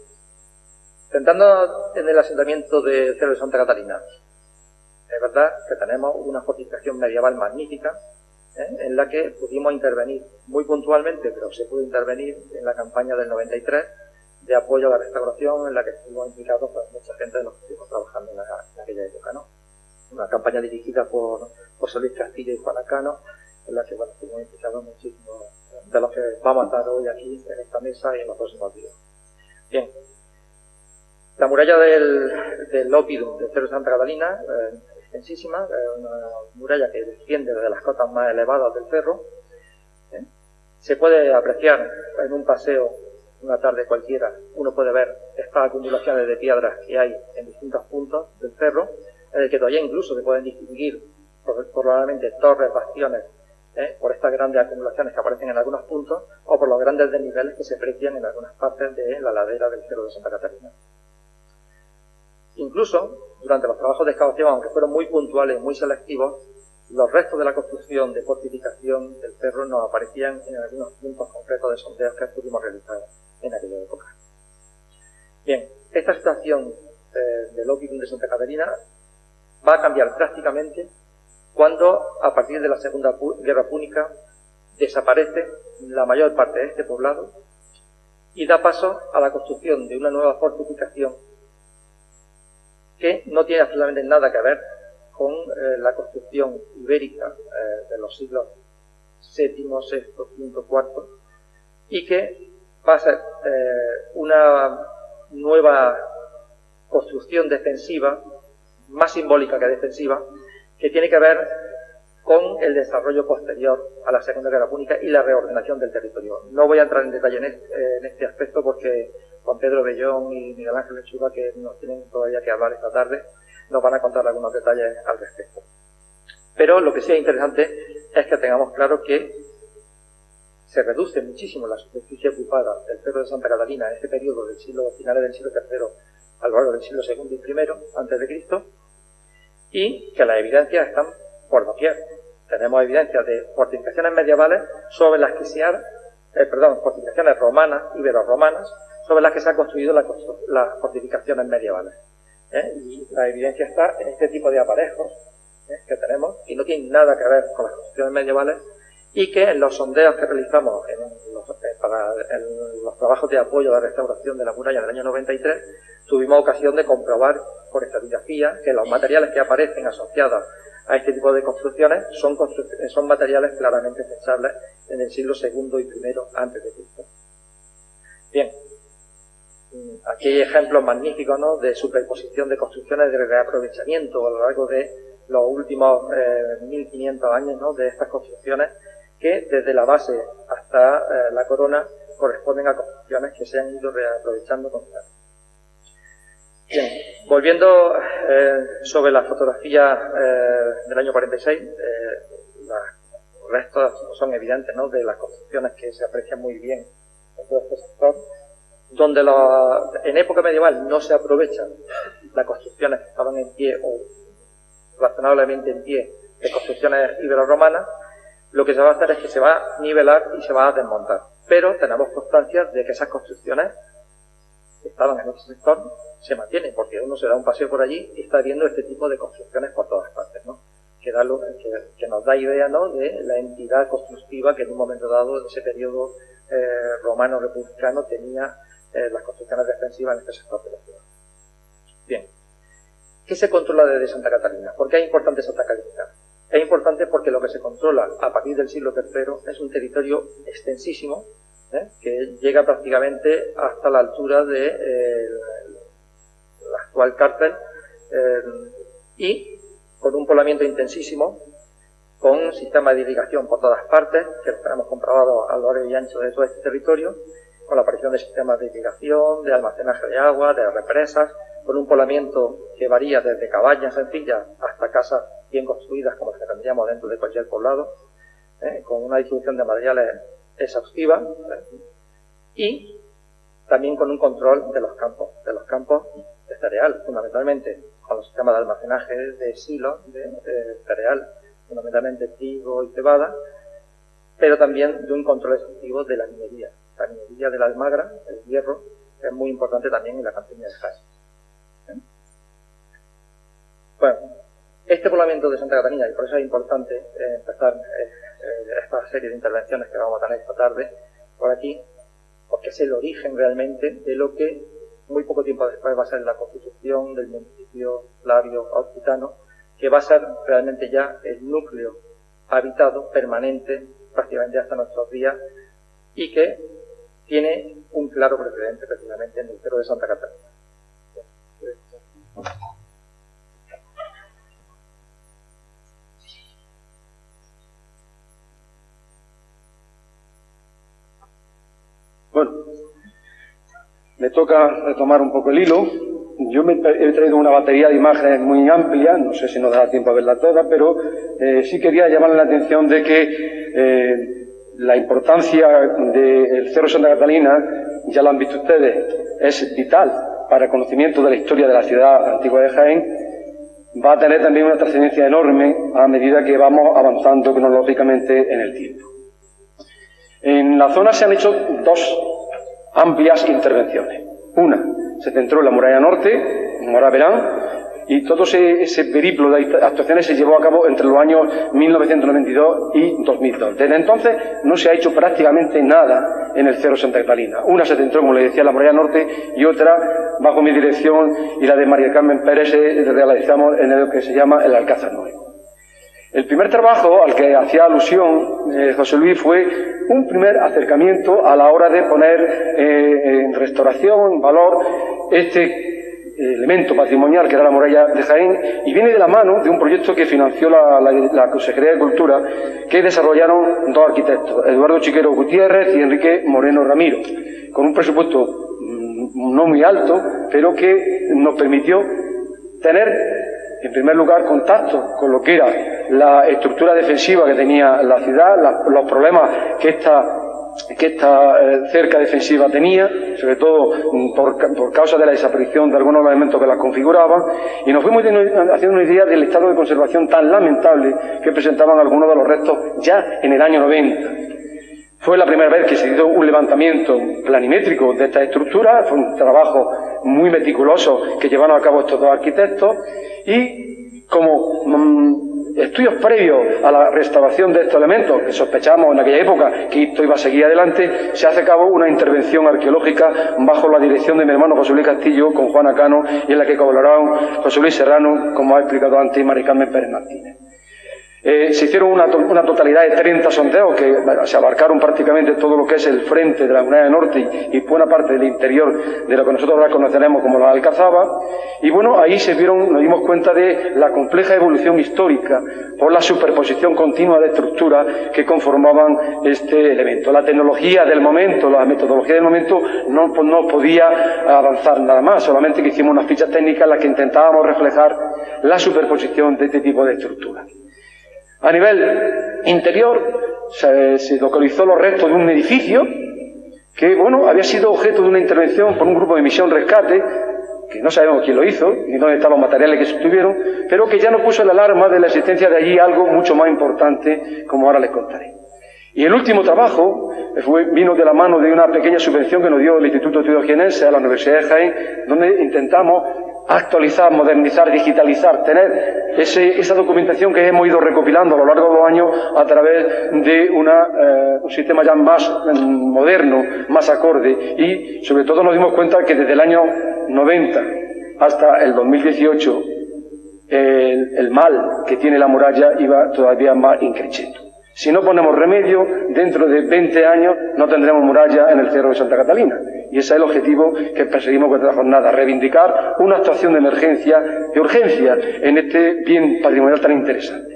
centrándonos en el asentamiento de Cerro de Santa Catalina, es verdad que tenemos una fortificación medieval magnífica, en la que pudimos intervenir muy puntualmente, pero se pudo intervenir en la campaña del 93 de apoyo a la restauración, en la que estuvimos implicados pues, mucha gente de los que estuvimos trabajando en aquella época, ¿no? Una campaña dirigida por José Luis Castillo y Juan Acano, en la que bueno, estuvimos implicados muchísimo de los que vamos a estar hoy aquí en esta mesa y en los próximos días. Bien, la muralla del ópido del Cerro de Santa Catalina, extensísima, una muralla que desciende desde las cotas más elevadas del cerro. Se puede apreciar en un paseo una tarde cualquiera, uno puede ver estas acumulaciones de piedras que hay en distintos puntos del cerro, en el que todavía incluso se pueden distinguir probablemente torres, bastiones, por estas grandes acumulaciones que aparecen en algunos puntos, o por los grandes desniveles que se aprecian en algunas partes de la ladera del Cerro de Santa Catalina. Incluso, durante los trabajos de excavación, aunque fueron muy puntuales, muy selectivos, los restos de la construcción de fortificación del cerro nos aparecían en algunos puntos concretos de sondeos que pudimos realizar en aquella época. Bien, esta situación del Oppidum de Santa Catalina va a cambiar drásticamente cuando, a partir de la Segunda Guerra Púnica, desaparece la mayor parte de este poblado y da paso a la construcción de una nueva fortificación que no tiene absolutamente nada que ver con la construcción ibérica de los siglos VII, VI, V, IV, y que va a ser una nueva construcción defensiva, más simbólica que defensiva, que tiene que ver con el desarrollo posterior a la Segunda Guerra Púnica y la reordenación del territorio. No voy a entrar en detalle en este aspecto porque Juan Pedro Bellón y Miguel Ángel Lechuga, que nos tienen todavía que hablar esta tarde, nos van a contar algunos detalles al respecto. Pero lo que sí es interesante es que tengamos claro que se reduce muchísimo la superficie ocupada del Cerro de Santa Catalina en este periodo del finales del siglo III a lo largo del siglo II y I antes de Cristo, y que las evidencias están por doquier. Tenemos evidencias de fortificaciones medievales sobre las que fortificaciones romanas, ibero-romanas, sobre las que se han construido las fortificaciones medievales. Y la evidencia está en este tipo de aparejos que tenemos, y no tienen nada que ver con las construcciones medievales, y que en los sondeos que realizamos en los trabajos de apoyo a la restauración de la muralla del año 93, tuvimos ocasión de comprobar por estratigrafía que los materiales que aparecen asociados a este tipo de construcciones son materiales claramente pensables en el siglo II y I antes de Cristo. Bien, aquí hay ejemplos magníficos, ¿no?, de superposición de construcciones de reaprovechamiento a lo largo de los últimos 1500 años, ¿no?, de estas construcciones que desde la base hasta la corona corresponden a construcciones que se han ido reaprovechando constantemente. Bien, volviendo sobre la fotografía del año 46, los restos son evidentes, ¿no?, de las construcciones que se aprecian muy bien en todo este sector, donde en época medieval no se aprovechan las construcciones que estaban en pie o razonablemente en pie de construcciones ibero-romanas. Lo que se va a hacer es que se va a nivelar y se va a desmontar, pero tenemos constancia de que esas construcciones que estaban en ese sector se mantienen, porque uno se da un paseo por allí y está viendo este tipo de construcciones por todas partes, ¿no?, que nos da idea, ¿no?, de la entidad constructiva que en un momento dado, en ese periodo romano republicano, tenía las construcciones defensivas en este sector de la ciudad. Bien, ¿qué se controla desde Santa Catalina? ¿Por qué es importante Santa Catalina? Es importante porque lo que se controla a partir del siglo III es un territorio extensísimo, que llega prácticamente hasta la altura de la actual cárcel, y con un poblamiento intensísimo, con un sistema de irrigación por todas partes, que lo tenemos comprobado a lo largo y ancho de todo este territorio, con la aparición de sistemas de irrigación, de almacenaje de agua, de represas, con un poblamiento que varía desde cabañas sencillas hasta casas bien construidas como las que tendríamos dentro de cualquier poblado, con una distribución de materiales exhaustiva, y también con un control de los campos de cereal, fundamentalmente con los sistemas de almacenaje de silos de cereal, fundamentalmente trigo y cebada, pero también de un control exhaustivo de la minería de la almagra, el hierro, que es muy importante también en la campiña de Jaén. Bueno, este poblamiento de Santa Catalina, y por eso es importante empezar esta serie de intervenciones que vamos a tener esta tarde por aquí, porque es el origen realmente de lo que muy poco tiempo después va a ser la constitución del municipio Flavio Autitano, que va a ser realmente ya el núcleo habitado permanente prácticamente hasta nuestros días, y que tiene un claro precedente precisamente en el Cerro de Santa Catalina. Bueno, me toca retomar un poco el hilo. Yo he traído una batería de imágenes muy amplia, no sé si nos dará tiempo a verla toda, pero sí quería llamarle la atención de que la importancia del Cerro Santa Catalina, ya lo han visto ustedes, es vital para el conocimiento de la historia de la ciudad antigua de Jaén. Va a tener también una trascendencia enorme a medida que vamos avanzando cronológicamente en el tiempo. En la zona se han hecho dos amplias intervenciones. Una se centró en la muralla norte, en Moraverán, y todo ese periplo de actuaciones se llevó a cabo entre los años 1992 y 2002. Desde entonces no se ha hecho prácticamente nada en el Cerro Santa Catalina. Una se centró, como le decía, en la muralla norte, y otra, bajo mi dirección y la de María Carmen Pérez, realizamos en lo que se llama el Alcázar Nuevo. El primer trabajo al que hacía alusión José Luis fue un primer acercamiento a la hora de poner en restauración, en valor, este elemento patrimonial que era la muralla de Jaén, y viene de la mano de un proyecto que financió la Consejería de Cultura, que desarrollaron dos arquitectos, Eduardo Chiquero Gutiérrez y Enrique Moreno Ramiro, con un presupuesto no muy alto, pero que nos permitió tener, en primer lugar, contacto con lo que era la estructura defensiva que tenía la ciudad, los problemas que esta cerca defensiva tenía, sobre todo por causa de la desaparición de algunos elementos que la configuraban, y nos fuimos haciendo una idea del estado de conservación tan lamentable que presentaban algunos de los restos ya en el año 90. Fue la primera vez que se hizo un levantamiento planimétrico de esta estructura, fue un trabajo muy meticuloso que llevaron a cabo estos dos arquitectos, y como estudios previos a la restauración de estos elementos, que sospechamos en aquella época que esto iba a seguir adelante, se hace a cabo una intervención arqueológica bajo la dirección de mi hermano José Luis Castillo con Juana Cano, y en la que colaboraron José Luis Serrano, como ha explicado antes, y María Carmen Pérez Martínez. Se hicieron una totalidad de 30 sondeos que se abarcaron prácticamente todo lo que es el frente de la muralla norte y buena parte del interior de lo que nosotros ahora conoceremos como la Alcazaba. Y bueno, ahí nos dimos cuenta de la compleja evolución histórica por la superposición continua de estructuras que conformaban este elemento. La tecnología del momento, la metodología del momento no podía avanzar nada más, solamente que hicimos unas fichas técnicas en las que intentábamos reflejar la superposición de este tipo de estructuras. A nivel interior se localizó los restos de un edificio que, bueno, había sido objeto de una intervención por un grupo de Misión Rescate, que no sabemos quién lo hizo ni dónde están los materiales que se obtuvieron, pero que ya nos puso la alarma de la existencia de allí algo mucho más importante, como ahora les contaré. Y el último trabajo vino de la mano de una pequeña subvención que nos dio el Instituto Teodogienense a la Universidad de Jaén, donde intentamos actualizar, modernizar, digitalizar, tener esa documentación que hemos ido recopilando a lo largo de los años a través de un sistema ya más moderno, más acorde, y sobre todo nos dimos cuenta que desde el año 90 hasta el 2018 el mal que tiene la muralla iba todavía más increciendo. Si no ponemos remedio, dentro de 20 años no tendremos muralla en el Cerro de Santa Catalina. Y ese es el objetivo que perseguimos con esta jornada, reivindicar una actuación de emergencia, de urgencia, en este bien patrimonial tan interesante.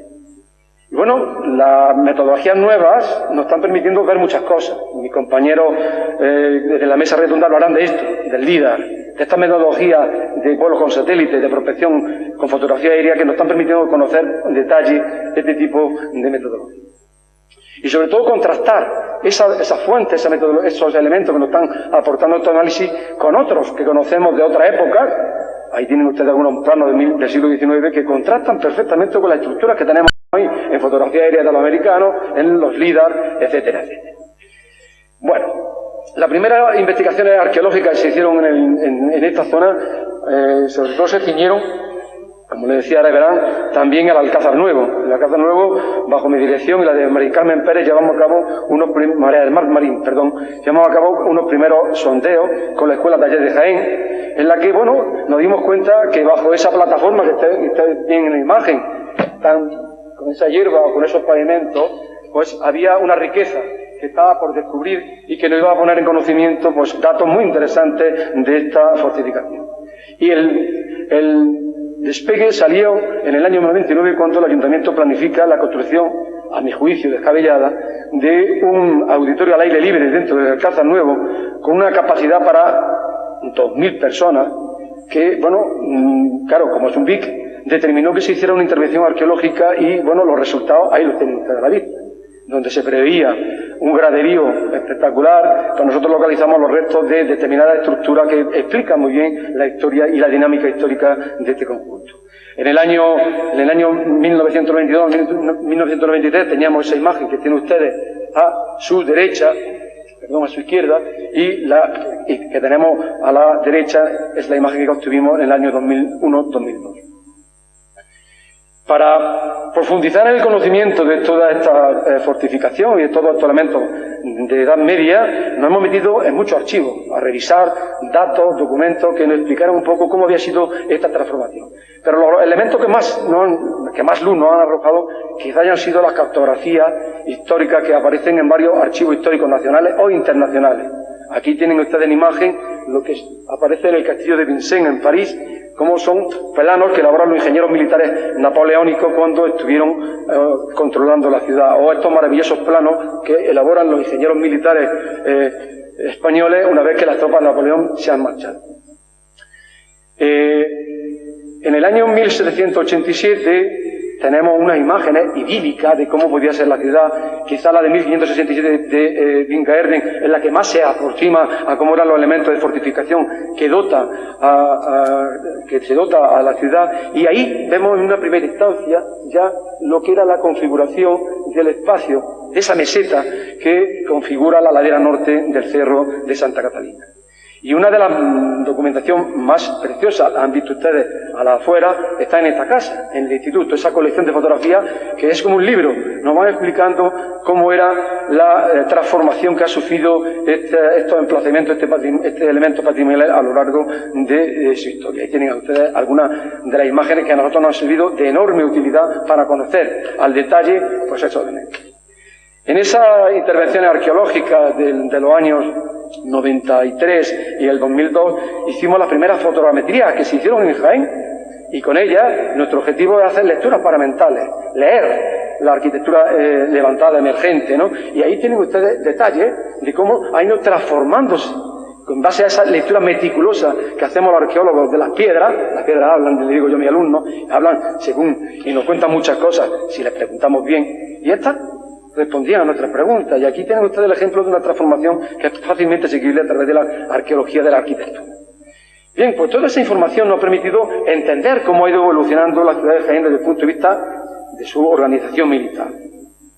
Y bueno, las metodologías nuevas nos están permitiendo ver muchas cosas. Mis compañeros desde la mesa redonda hablarán de esto, del LIDAR, de esta metodología de vuelos con satélite, de prospección con fotografía aérea, que nos están permitiendo conocer en detalle este tipo de metodología. Y sobre todo contrastar esas fuentes, esos elementos que nos están aportando este análisis con otros que conocemos de otras épocas. Ahí tienen ustedes algunos planos del siglo XIX que contrastan perfectamente con las estructuras que tenemos hoy en fotografía aérea de los americanos, en los LIDAR, etcétera, etcétera. Bueno, las primeras investigaciones arqueológicas que se hicieron en esta zona, sobre todo se ciñeron, como le decía, ahora verán, también al Alcázar Nuevo. El Alcázar Nuevo, bajo mi dirección y la de María Carmen Pérez, llevamos a cabo llevamos a cabo unos primeros sondeos con la Escuela Taller de Jaén, en la que, bueno, nos dimos cuenta que bajo esa plataforma que ustedes ven en la imagen, con esa hierba o con esos pavimentos, pues había una riqueza que estaba por descubrir y que nos iba a poner en conocimiento, pues, datos muy interesantes de esta fortificación. Y el despegue salió en el año 99, cuando el Ayuntamiento planifica la construcción, a mi juicio descabellada, de un auditorio al aire libre dentro del Alcázar Nuevo, con una capacidad para 2.000 personas, que, bueno, claro, como es un BIC, determinó que se hiciera una intervención arqueológica y, bueno, los resultados, ahí los tienen ustedes a la vista, donde se preveía un graderío espectacular, pues nosotros localizamos los restos de determinada estructura que explica muy bien la historia y la dinámica histórica de este conjunto. En el año 1922-1923 teníamos esa imagen que tienen ustedes a su derecha, perdón, a su izquierda, y que tenemos a la derecha es la imagen que obtuvimos en el año 2001-2002. Para profundizar en el conocimiento de toda esta fortificación y de todos estos elementos de Edad Media, nos hemos metido en muchos archivos a revisar datos, documentos que nos explicaran un poco cómo había sido esta transformación. Pero los elementos que más luz nos han arrojado quizá hayan sido las cartografías históricas que aparecen en varios archivos históricos nacionales o internacionales. Aquí tienen ustedes en imagen lo que aparece en el castillo de Vincennes en París, como son planos que elaboraron los ingenieros militares napoleónicos cuando estuvieron controlando la ciudad, o estos maravillosos planos que elaboran los ingenieros militares españoles una vez que las tropas de Napoleón se han marchado. En el año 1787 tenemos unas imágenes idílicas de cómo podía ser la ciudad. Quizá la de 1567 de Wingaerden es la que más se aproxima a cómo eran los elementos de fortificación que se dota a la ciudad. Y ahí vemos en una primera instancia ya lo que era la configuración del espacio, de esa meseta que configura la ladera norte del Cerro de Santa Catalina. Y una de las documentación más preciosas, han visto ustedes a la afuera, está en esta casa, en el instituto, esa colección de fotografías que es como un libro, nos van explicando cómo era la transformación que ha sufrido estos emplazamientos, este elemento patrimonial a lo largo de su historia. Y tienen ustedes algunas de las imágenes que a nosotros nos han servido de enorme utilidad para conocer al detalle pues esos elementos. En esas intervenciones arqueológicas de los años 93 y el 2002 hicimos las primeras fotogrametrías que se hicieron en Jaén, y con ellas nuestro objetivo es hacer lecturas paramentales, leer la arquitectura levantada emergente, ¿no? Y ahí tienen ustedes detalles de cómo ha ido transformándose con base a esa lectura meticulosa que hacemos los arqueólogos de las piedras hablan, le digo yo a mis alumnos, hablan según y nos cuentan muchas cosas si les preguntamos bien, y estas respondían a nuestras preguntas. Y aquí tienen ustedes el ejemplo de una transformación que es fácilmente seguible a través de la arqueología de la arquitectura. Bien, pues toda esa información nos ha permitido entender cómo ha ido evolucionando la ciudad de Jaén desde el punto de vista de su organización militar.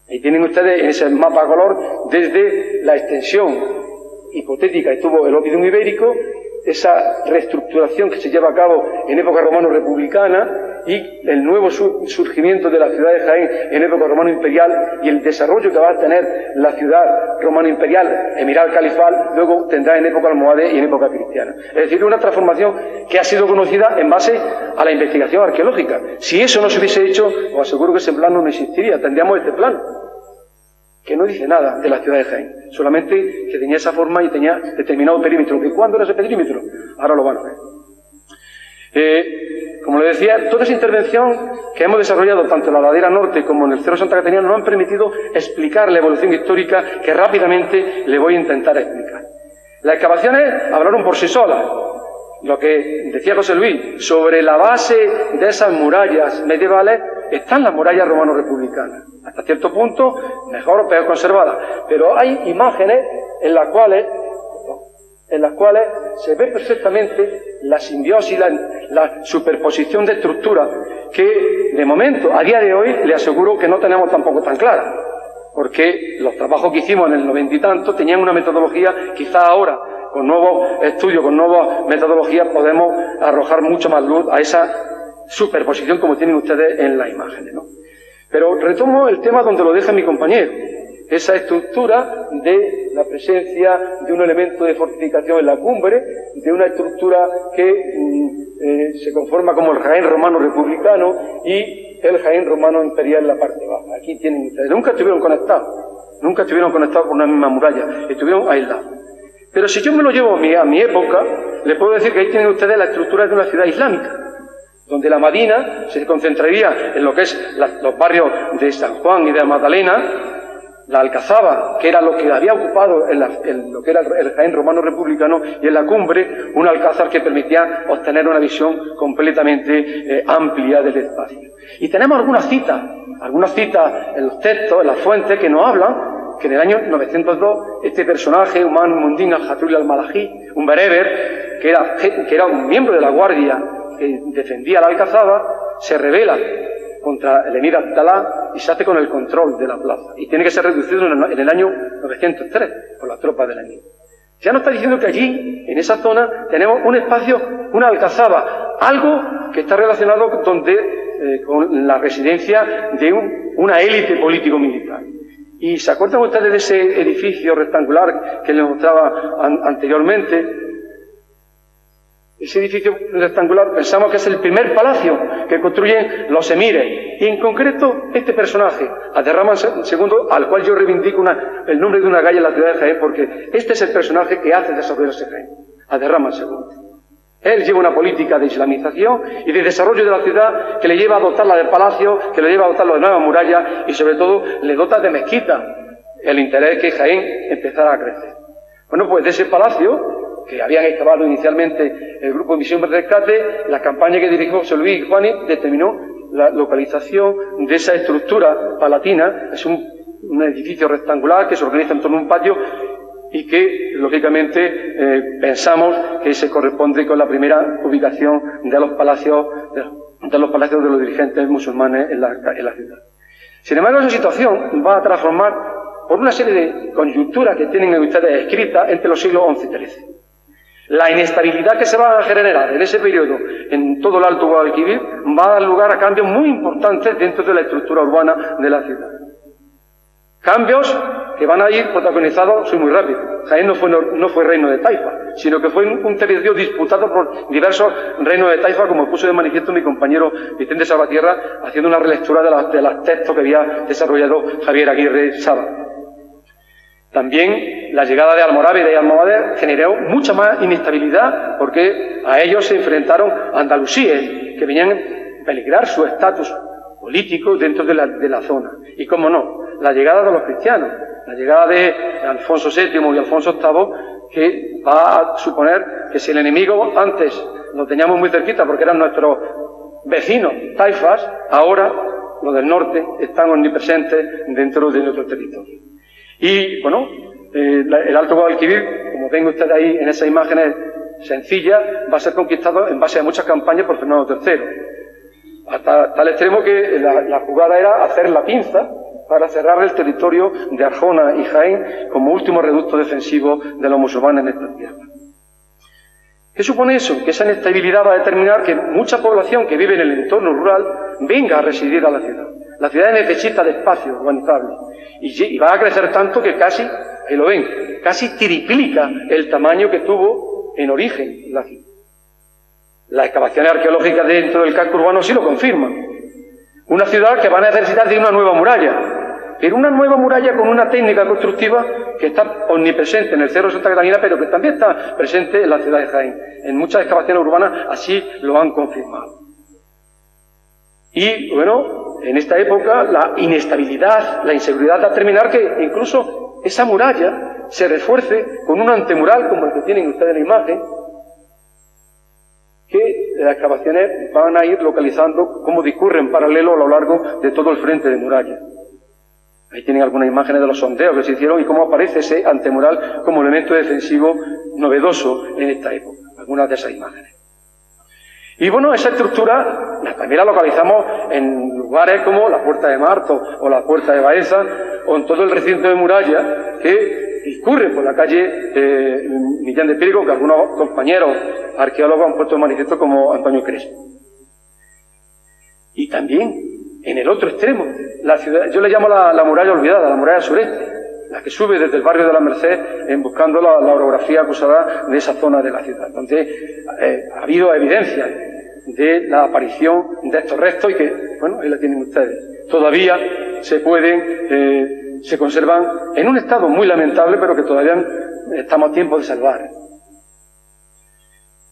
Ahí tienen ustedes en ese mapa a color desde la extensión hipotética que tuvo el Oppidum ibérico, esa reestructuración que se lleva a cabo en época romano-republicana y el nuevo surgimiento de la ciudad de Jaén en época romano-imperial y el desarrollo que va a tener la ciudad romano-imperial, emiral califal, luego tendrá en época almohade y en época cristiana. Es decir, una transformación que ha sido conocida en base a la investigación arqueológica. Si eso no se hubiese hecho, os aseguro que ese plano no existiría, tendríamos este plano, que no dice nada de la ciudad de Jaén, solamente que tenía esa forma y tenía determinado perímetro. ¿Y cuándo era ese perímetro? Ahora lo van a ver. Como les decía, toda esa intervención que hemos desarrollado tanto en la ladera norte como en el Cerro Santa Catalina nos han permitido explicar la evolución histórica que rápidamente le voy a intentar explicar. Las excavaciones hablaron por sí solas. Lo que decía José Luis, sobre la base de esas murallas medievales están las murallas romano-republicanas. Hasta cierto punto, mejor o peor conservadas. Pero hay imágenes en las cuales se ve perfectamente la simbiosis, la superposición de estructuras que, de momento, a día de hoy, le aseguro que no tenemos tampoco tan clara. Porque los trabajos que hicimos en el 90 y tanto tenían una metodología, quizá ahora, con nuevos estudios, con nuevas metodologías, podemos arrojar mucho más luz a esa superposición como tienen ustedes en las imágenes, ¿no? Pero retomo el tema donde lo deja mi compañero, esa estructura de la presencia de un elemento de fortificación en la cumbre, de una estructura que se conforma como el Jaén romano republicano y el Jaén romano imperial en la parte baja. Aquí tienen ustedes, nunca estuvieron conectados por una misma muralla, estuvieron aislados. Pero si yo me lo llevo a mi época, les puedo decir que ahí tienen ustedes la estructura de una ciudad islámica, donde la Madina se concentraría en lo que es los barrios de San Juan y de la Magdalena, la Alcazaba, que era lo que había ocupado en lo que era el Jaén romano republicano, y en la cumbre un alcázar que permitía obtener una visión completamente amplia del espacio. Y tenemos algunas citas en los textos, en las fuentes, que nos hablan que en el año 902 este personaje, Umán Mundín al-Jatul al-Malají, un bereber, que era un miembro de la guardia que defendía la Alcazaba, se rebela contra el emir Abdalá y se hace con el control de la plaza. Y tiene que ser reducido en el año 903 por las tropas del emir. Ya nos está diciendo que allí, en esa zona, tenemos un espacio, una alcazaba, algo que está relacionado con la residencia de una élite político-militar. ¿Y se acuerdan ustedes de ese edificio rectangular que les mostraba anteriormente? Ese edificio rectangular pensamos que es el primer palacio que construyen los emires. Y en concreto, este personaje, Abderramán II, al cual yo reivindico el nombre de una calle en la ciudad de Jaén, porque este es el personaje que hace desarrollarse Jaén, Abderramán II. Él lleva una política de islamización y de desarrollo de la ciudad que le lleva a dotarla de palacios, que le lleva a dotarla de nuevas murallas y sobre todo le dota de mezquitas, el interés que Jaén empezara a crecer. Bueno, pues de ese palacio que habían excavado inicialmente el grupo de Misión de Rescate, la campaña que dirigió José Luis Juani determinó la localización de esa estructura palatina. Es un edificio rectangular que se organiza en torno a un patio y que, lógicamente, pensamos que se corresponde con la primera ubicación de los palacios de los dirigentes musulmanes en la ciudad. Sin embargo, esa situación va a transformar por una serie de conjunturas que tienen ustedes escritas entre los siglos XI y XIII. La inestabilidad que se va a generar en ese periodo en todo el Alto Guadalquivir va a dar lugar a cambios muy importantes dentro de la estructura urbana de la ciudad. Cambios que van a ir protagonizados, soy muy rápido. Jaén no fue reino de taifa, sino que fue un territorio disputado por diversos reinos de taifa, como puso de manifiesto mi compañero Vicente Salvatierra, haciendo una relectura de los textos que había desarrollado Javier Aguirre Saba. También la llegada de Almorávide y Almohader generó mucha más inestabilidad porque a ellos se enfrentaron andalusíes que venían a peligrar su estatus político dentro de la zona. Y cómo no, la llegada de los cristianos, la llegada de Alfonso VII y Alfonso VIII, que va a suponer que si el enemigo antes lo teníamos muy cerquita porque eran nuestros vecinos taifas, ahora los del norte están omnipresentes dentro de nuestro territorio. Y, bueno, el Alto Guadalquivir, como ven ustedes ahí en esas imágenes sencillas, va a ser conquistado en base a muchas campañas por Fernando III. Hasta tal extremo que la jugada era hacer la pinza para cerrar el territorio de Arjona y Jaén como último reducto defensivo de los musulmanes en esta tierra. ¿Qué supone eso? Que esa inestabilidad va a determinar que mucha población que vive en el entorno rural venga a residir a la ciudad. La ciudad necesita de espacio urbanizable y va a crecer tanto que casi, ahí lo ven, casi triplica el tamaño que tuvo en origen la ciudad. Las excavaciones arqueológicas dentro del casco urbano sí lo confirman. Una ciudad que va a necesitar de una nueva muralla, pero una nueva muralla con una técnica constructiva que está omnipresente en el Cerro de Santa Catalina, pero que también está presente en la ciudad de Jaén. En muchas excavaciones urbanas así lo han confirmado. Y, bueno, en esta época la inestabilidad, la inseguridad va a terminar que incluso esa muralla se refuerce con un antemural como el que tienen ustedes en la imagen, que las excavaciones van a ir localizando cómo discurren paralelo a lo largo de todo el frente de muralla. Ahí tienen algunas imágenes de los sondeos que se hicieron y cómo aparece ese antemural como elemento defensivo novedoso en esta época, algunas de esas imágenes. Y bueno, esa estructura también la localizamos en lugares como la Puerta de Marto o la Puerta de Baeza o en todo el recinto de muralla que discurre por la calle Millán de Pírigo, que algunos compañeros arqueólogos han puesto de manifiesto como Antonio Crespo. Y también en el otro extremo, la ciudad, yo le llamo la muralla olvidada, la muralla sureste, la que sube desde el barrio de la Merced buscando la orografía acusada de esa zona de la ciudad, donde ha habido evidencia de la aparición de estos restos y que, bueno, ahí la tienen ustedes. Todavía se conservan en un estado muy lamentable, pero que todavía estamos a tiempo de salvar.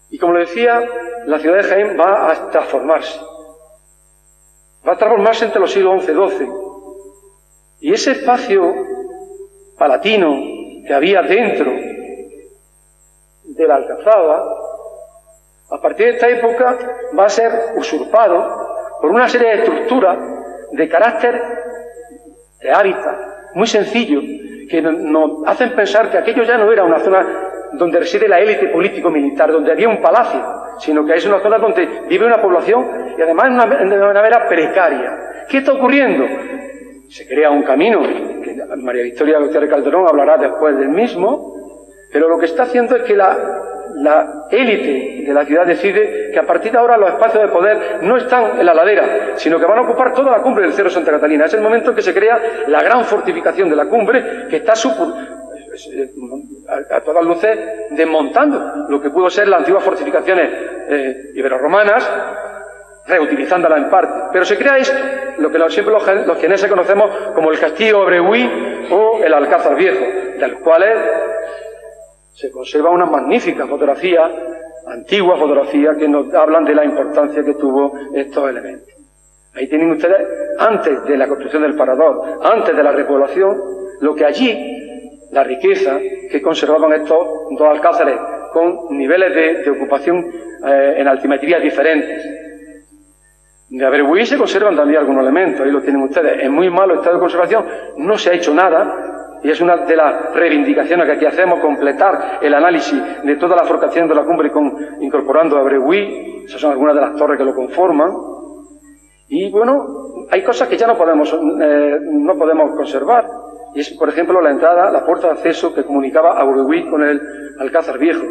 Y como le decía, la ciudad de Jaén va a transformarse. Va a transformarse entre los siglos XI y XII. Y ese espacio palatino que había dentro de la Alcazaba, a partir de esta época va a ser usurpado por una serie de estructuras de carácter de hábitat muy sencillo, que nos hacen pensar que aquello ya no era una zona donde reside la élite político-militar, donde había un palacio, sino que es una zona donde vive una población y además de una manera precaria. ¿Qué está ocurriendo? Se crea un camino, que María Victoria Gutiérrez Calderón hablará después del mismo, pero lo que está haciendo es que la élite de la ciudad decide que a partir de ahora los espacios de poder no están en la ladera, sino que van a ocupar toda la cumbre del Cerro Santa Catalina. Es el momento en que se crea la gran fortificación de la cumbre, que está a todas luces desmontando lo que pudo ser las antiguas fortificaciones iberorromanas, reutilizándolas en parte. Pero se crea esto, lo que siempre los jienenses conocemos como el Castillo Abreuí o el Alcázar Viejo, de los cuales se conserva una magnífica fotografía, antigua fotografía, que nos hablan de la importancia que tuvo estos elementos. Ahí tienen ustedes, antes de la construcción del parador, antes de la repoblación, lo que allí, la riqueza que conservaban estos dos alcázares con niveles de ocupación en altimetrías diferentes. De Abreuí se conservan también algunos elementos, ahí lo tienen ustedes, en muy malo estado de conservación, no se ha hecho nada. Y es una de las reivindicaciones que aquí hacemos, completar el análisis de toda la fortificación de la cumbre incorporando a Abreuí. Esas son algunas de las torres que lo conforman. Y bueno, hay cosas que ya no podemos conservar. Y es, por ejemplo, la entrada, la puerta de acceso que comunicaba a Abreuí con el Alcázar Viejo.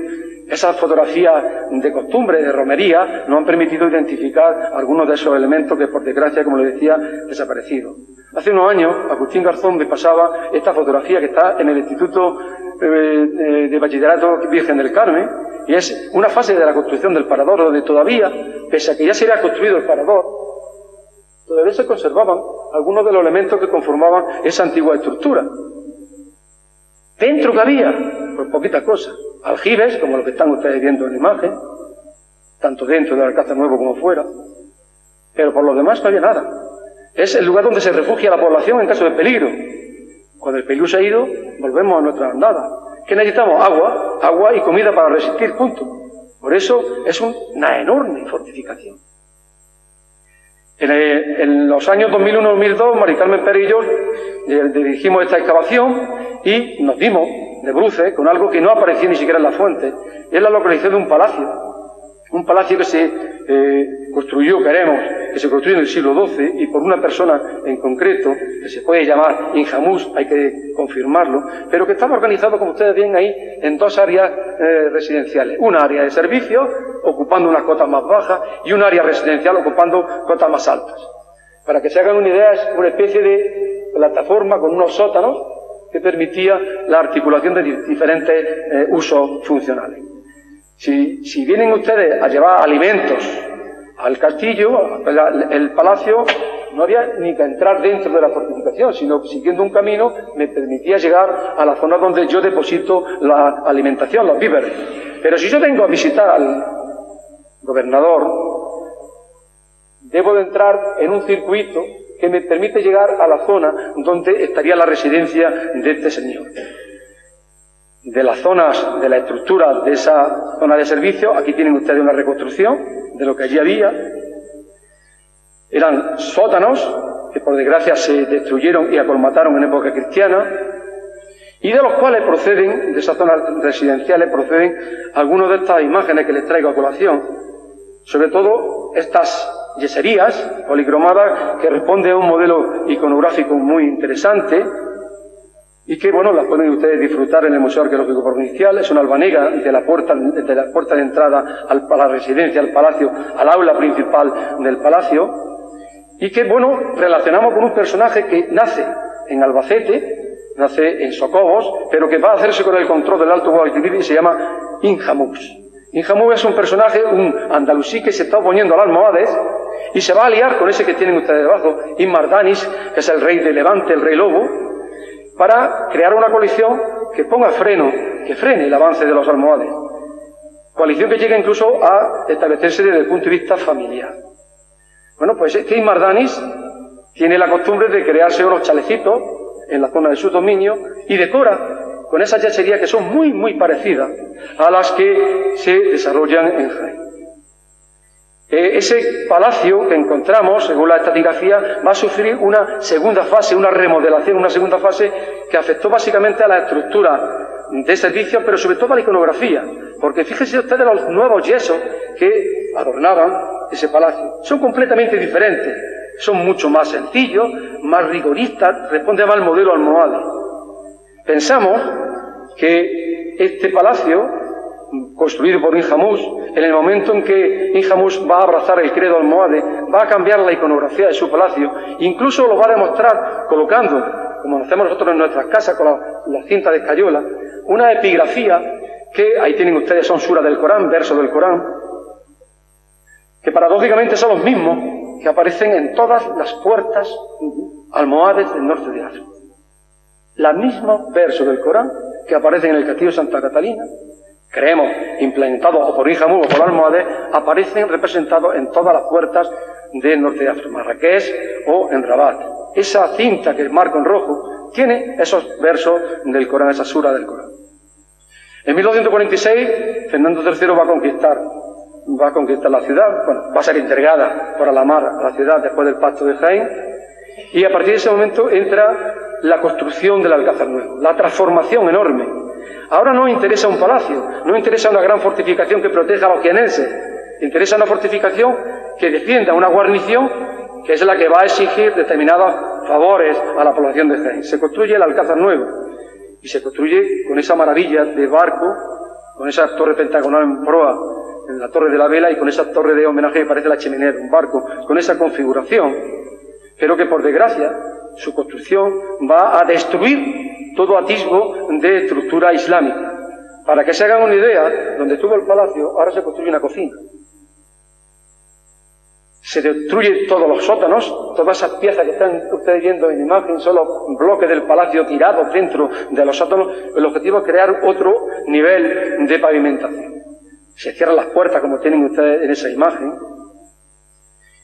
Esas fotografías de costumbre, de romería, nos han permitido identificar algunos de esos elementos que, por desgracia, como le decía, desaparecido. Hace unos años, Agustín Garzón me pasaba esta fotografía que está en el Instituto de Bachillerato Virgen del Carmen, y es una fase de la construcción del parador, donde todavía, pese a que ya se había construido el parador, todavía se conservaban algunos de los elementos que conformaban esa antigua estructura. Dentro que había, pues poquitas cosas. Aljibes, como lo que están ustedes viendo en la imagen, tanto dentro del Alcázar Nuevo como fuera, pero por lo demás no había nada. Es el lugar donde se refugia la población en caso de peligro. Cuando el peligro se ha ido, volvemos a nuestra andada. ¿Qué necesitamos? Agua y comida para resistir, punto. Por eso es una enorme fortificación. En los años 2001-2002, Mari Carmen Pérez y yo dirigimos esta excavación y nos dimos de bruces con algo que no aparecía ni siquiera en la fuente. Es la localización de un palacio que se construyó, que se construyó en el siglo XII y por una persona en concreto, que se puede llamar Inhamús, hay que confirmarlo, pero que estaba organizado, como ustedes ven ahí, en dos áreas residenciales. Una área de servicios, ocupando unas cotas más bajas, y un área residencial ocupando cotas más altas. Para que se hagan una idea, es una especie de plataforma con unos sótanos que permitía la articulación de diferentes usos funcionales. Si vienen ustedes a llevar alimentos al castillo, el palacio, no había ni que entrar dentro de la fortificación, sino siguiendo un camino me permitía llegar a la zona donde yo deposito la alimentación, los víveres. Pero si yo vengo a visitar al gobernador, debo de entrar en un circuito que me permite llegar a la zona donde estaría la residencia de este señor. De las zonas, de la estructura de esa zona de servicio, aquí tienen ustedes una reconstrucción de lo que allí había. Eran sótanos que por desgracia se destruyeron y acolmataron en época cristiana, y de los cuales proceden, de esas zonas residenciales, proceden algunas de estas imágenes que les traigo a colación, sobre todo estas yeserías policromadas que responden a un modelo iconográfico muy interesante y que, bueno, las pueden ustedes disfrutar en el Museo Arqueológico Provincial. Es una albanega de la puerta de entrada a la residencia, al palacio, al aula principal del palacio, y que, bueno, relacionamos con un personaje que nace en Albacete, nace en Socobos, pero que va a hacerse con el control del Alto Guadalquivir y se llama Inhamús. Inhamús es un personaje, un andalusí que se está oponiendo al almohades y se va a aliar con ese que tienen ustedes debajo, Inmardanis, que es el rey de Levante, el rey lobo, para crear una coalición que ponga freno, que frene el avance de los almohades. Coalición que llega incluso a establecerse desde el punto de vista familiar. Bueno, pues este Inmardanis tiene la costumbre de crearse unos chalecitos en la zona de su dominio y decora con esas yeserías que son muy, muy parecidas a las que se desarrollan en Jaén. Ese palacio que encontramos, según la estratigrafía, va a sufrir una segunda fase, una remodelación, una segunda fase que afectó básicamente a la estructura de servicios, pero sobre todo a la iconografía, porque fíjense ustedes los nuevos yesos que adornaban ese palacio. Son completamente diferentes, son mucho más sencillos, más rigoristas, responden más al modelo almohade. Pensamos que este palacio, construido por Inhamuz, en el momento en que Inhamuz va a abrazar el credo almohade, va a cambiar la iconografía de su palacio, incluso lo va a demostrar colocando, como hacemos nosotros en nuestras casas con la cinta de escayola, una epigrafía que, ahí tienen ustedes, son suras del Corán, versos del Corán, que paradójicamente son los mismos que aparecen en todas las puertas almohades del norte de África. Los mismos versos del Corán que aparecen en el castillo de Santa Catalina, creemos, implementados o por Inhamuz o por almohades, aparecen representados en todas las puertas del norte de África, Marrakech o en Rabat. Esa cinta que marco en rojo tiene esos versos del Corán, esa sura del Corán. En 1246, Fernando III va a conquistar la ciudad, bueno, va a ser entregada por Alamar a la ciudad después del pacto de Jaén, y a partir de ese momento entra la construcción del Alcázar Nuevo, la transformación enorme. Ahora no interesa un palacio, no interesa una gran fortificación que proteja a los jienenses, interesa una fortificación que defienda una guarnición que es la que va a exigir determinados favores a la población de Jaén. Se construye el Alcázar Nuevo y se construye con esa maravilla de barco, con esa torre pentagonal en proa, en la torre de la vela, y con esa torre de homenaje que parece la chimenea de un barco, con esa configuración, pero que por desgracia su construcción va a destruir todo atisbo de estructura islámica. Para que se hagan una idea, donde estuvo el palacio, ahora se construye una cocina. Se destruyen todos los sótanos, todas esas piezas que están ustedes viendo en imagen son los bloques del palacio tirados dentro de los sótanos. El objetivo es crear otro nivel de pavimentación. Se cierran las puertas, como tienen ustedes en esa imagen.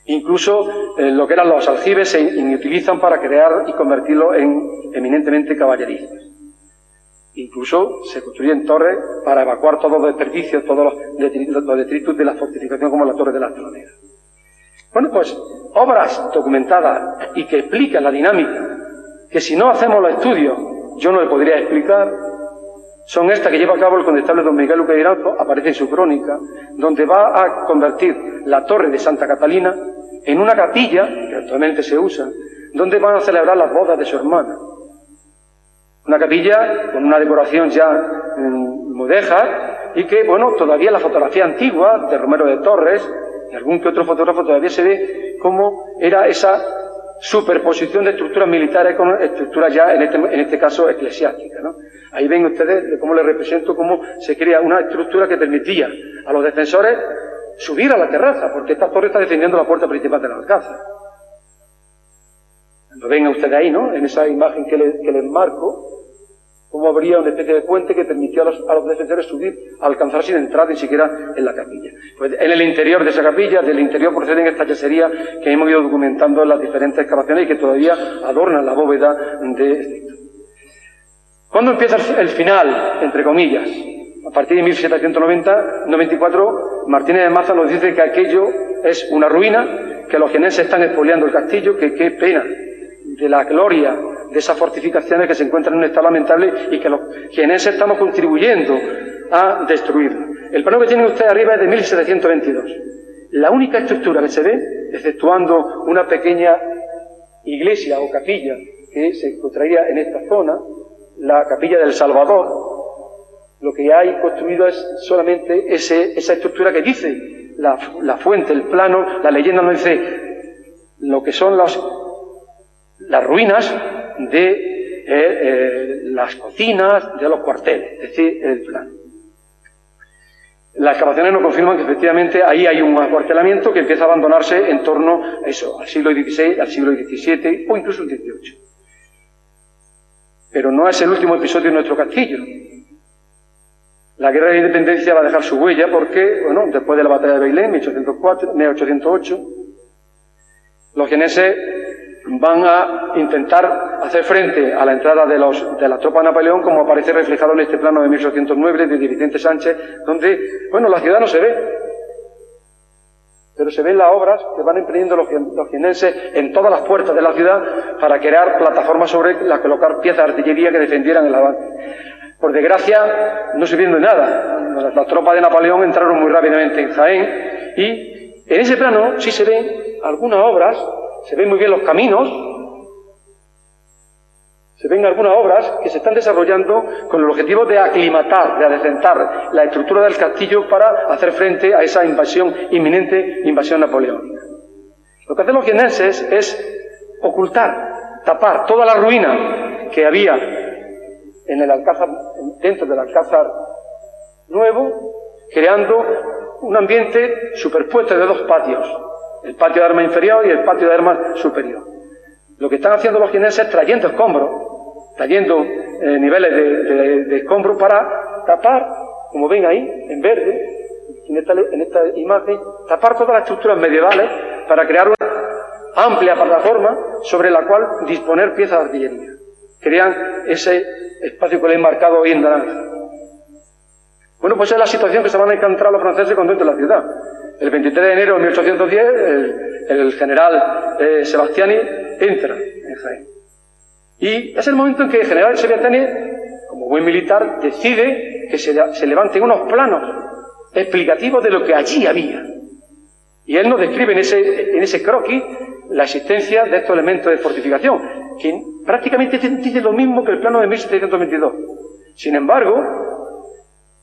Incluso lo que eran los aljibes se inutilizan para crear y convertirlos en eminentemente caballerizas. Incluso se construyen torres para evacuar todos los desperdicios, todos los detritus de la fortificación, como la Torre de la Tronera. Bueno, pues obras documentadas y que explican la dinámica, que si no hacemos los estudios yo no le podría explicar, son estas que lleva a cabo el condestable don Miguel Luque de Iranzo, aparece en su crónica, donde va a convertir la torre de Santa Catalina en una capilla, que actualmente se usa, donde van a celebrar las bodas de su hermana. Una capilla con una decoración ya mudéjar y que, bueno, todavía la fotografía antigua de Romero de Torres, y algún que otro fotógrafo, todavía se ve cómo era esa superposición de estructuras militares con estructuras ya, en este caso, eclesiásticas, ¿no? Ahí ven ustedes cómo les represento cómo se crea una estructura que permitía a los defensores subir a la terraza, porque esta torre está defendiendo la puerta principal del Alcázar. Lo ven ustedes ahí, ¿no? En esa imagen que les marco, cómo habría una especie de puente que permitía a los defensores subir, a alcanzar sin entrar ni siquiera en la capilla. Pues en el interior de esa capilla, del interior proceden estas yeserías que hemos ido documentando en las diferentes excavaciones y que todavía adornan la bóveda de este. ¿Cuándo empieza el final, entre comillas? A partir de 1794, Martínez de Maza nos dice que aquello es una ruina, que los jienenses están expoliando el castillo, que qué pena de la gloria de esas fortificaciones que se encuentran en un estado lamentable y que los jienenses estamos contribuyendo a destruirlo. El plano que tienen ustedes arriba es de 1722. La única estructura que se ve, exceptuando una pequeña iglesia o capilla que se encontraría en esta zona, la capilla del Salvador, lo que hay construido es solamente esa estructura que dice la fuente, el plano, la leyenda nos dice lo que son las ruinas de las cocinas, de los cuarteles, es decir, el plano. Las excavaciones nos confirman que efectivamente ahí hay un acuartelamiento que empieza a abandonarse en torno a eso, al siglo XVI, al siglo XVII o incluso el XVIII. Pero no es el último episodio de nuestro castillo. La guerra de independencia va a dejar su huella porque, bueno, después de la batalla de Bailén, 1808, los jienenses van a intentar hacer frente a la entrada de la tropa de Napoleón, como aparece reflejado en este plano de 1809 de Vicente Sánchez, donde, bueno, la ciudad no se ve, pero se ven las obras que van emprendiendo los jienenses en todas las puertas de la ciudad para crear plataformas sobre las que colocar piezas de artillería que defendieran el avance. Por desgracia, no se viendo nada. Las tropas de Napoleón entraron muy rápidamente en Jaén y en ese plano sí se ven algunas obras, se ven muy bien los caminos, se ven algunas obras que se están desarrollando con el objetivo de aclimatar, de adecentar la estructura del castillo para hacer frente a esa inminente invasión napoleónica. Lo que hacen los jienenses es ocultar, tapar toda la ruina que había en el alcázar, dentro del alcázar nuevo, creando un ambiente superpuesto de dos patios, el patio de armas inferior y el patio de armas superior. Lo que están haciendo los jienenses es trayendo escombros, trayendo niveles de escombros para tapar, como ven ahí, en verde, en esta imagen, tapar todas las estructuras medievales para crear una amplia plataforma sobre la cual disponer piezas de artillería. Crean ese espacio que le he marcado hoy en naranja. Bueno, pues es la situación que se van a encontrar los franceses cuando entren en la ciudad. El 23 de enero de 1810, el general Sebastiani entra en Jaén. Y es el momento en que el general Sebastiani, como buen militar, decide que se levanten unos planos explicativos de lo que allí había. Y él nos describe en ese croquis la existencia de estos elementos de fortificación, que prácticamente dice lo mismo que el plano de 1722. Sin embargo,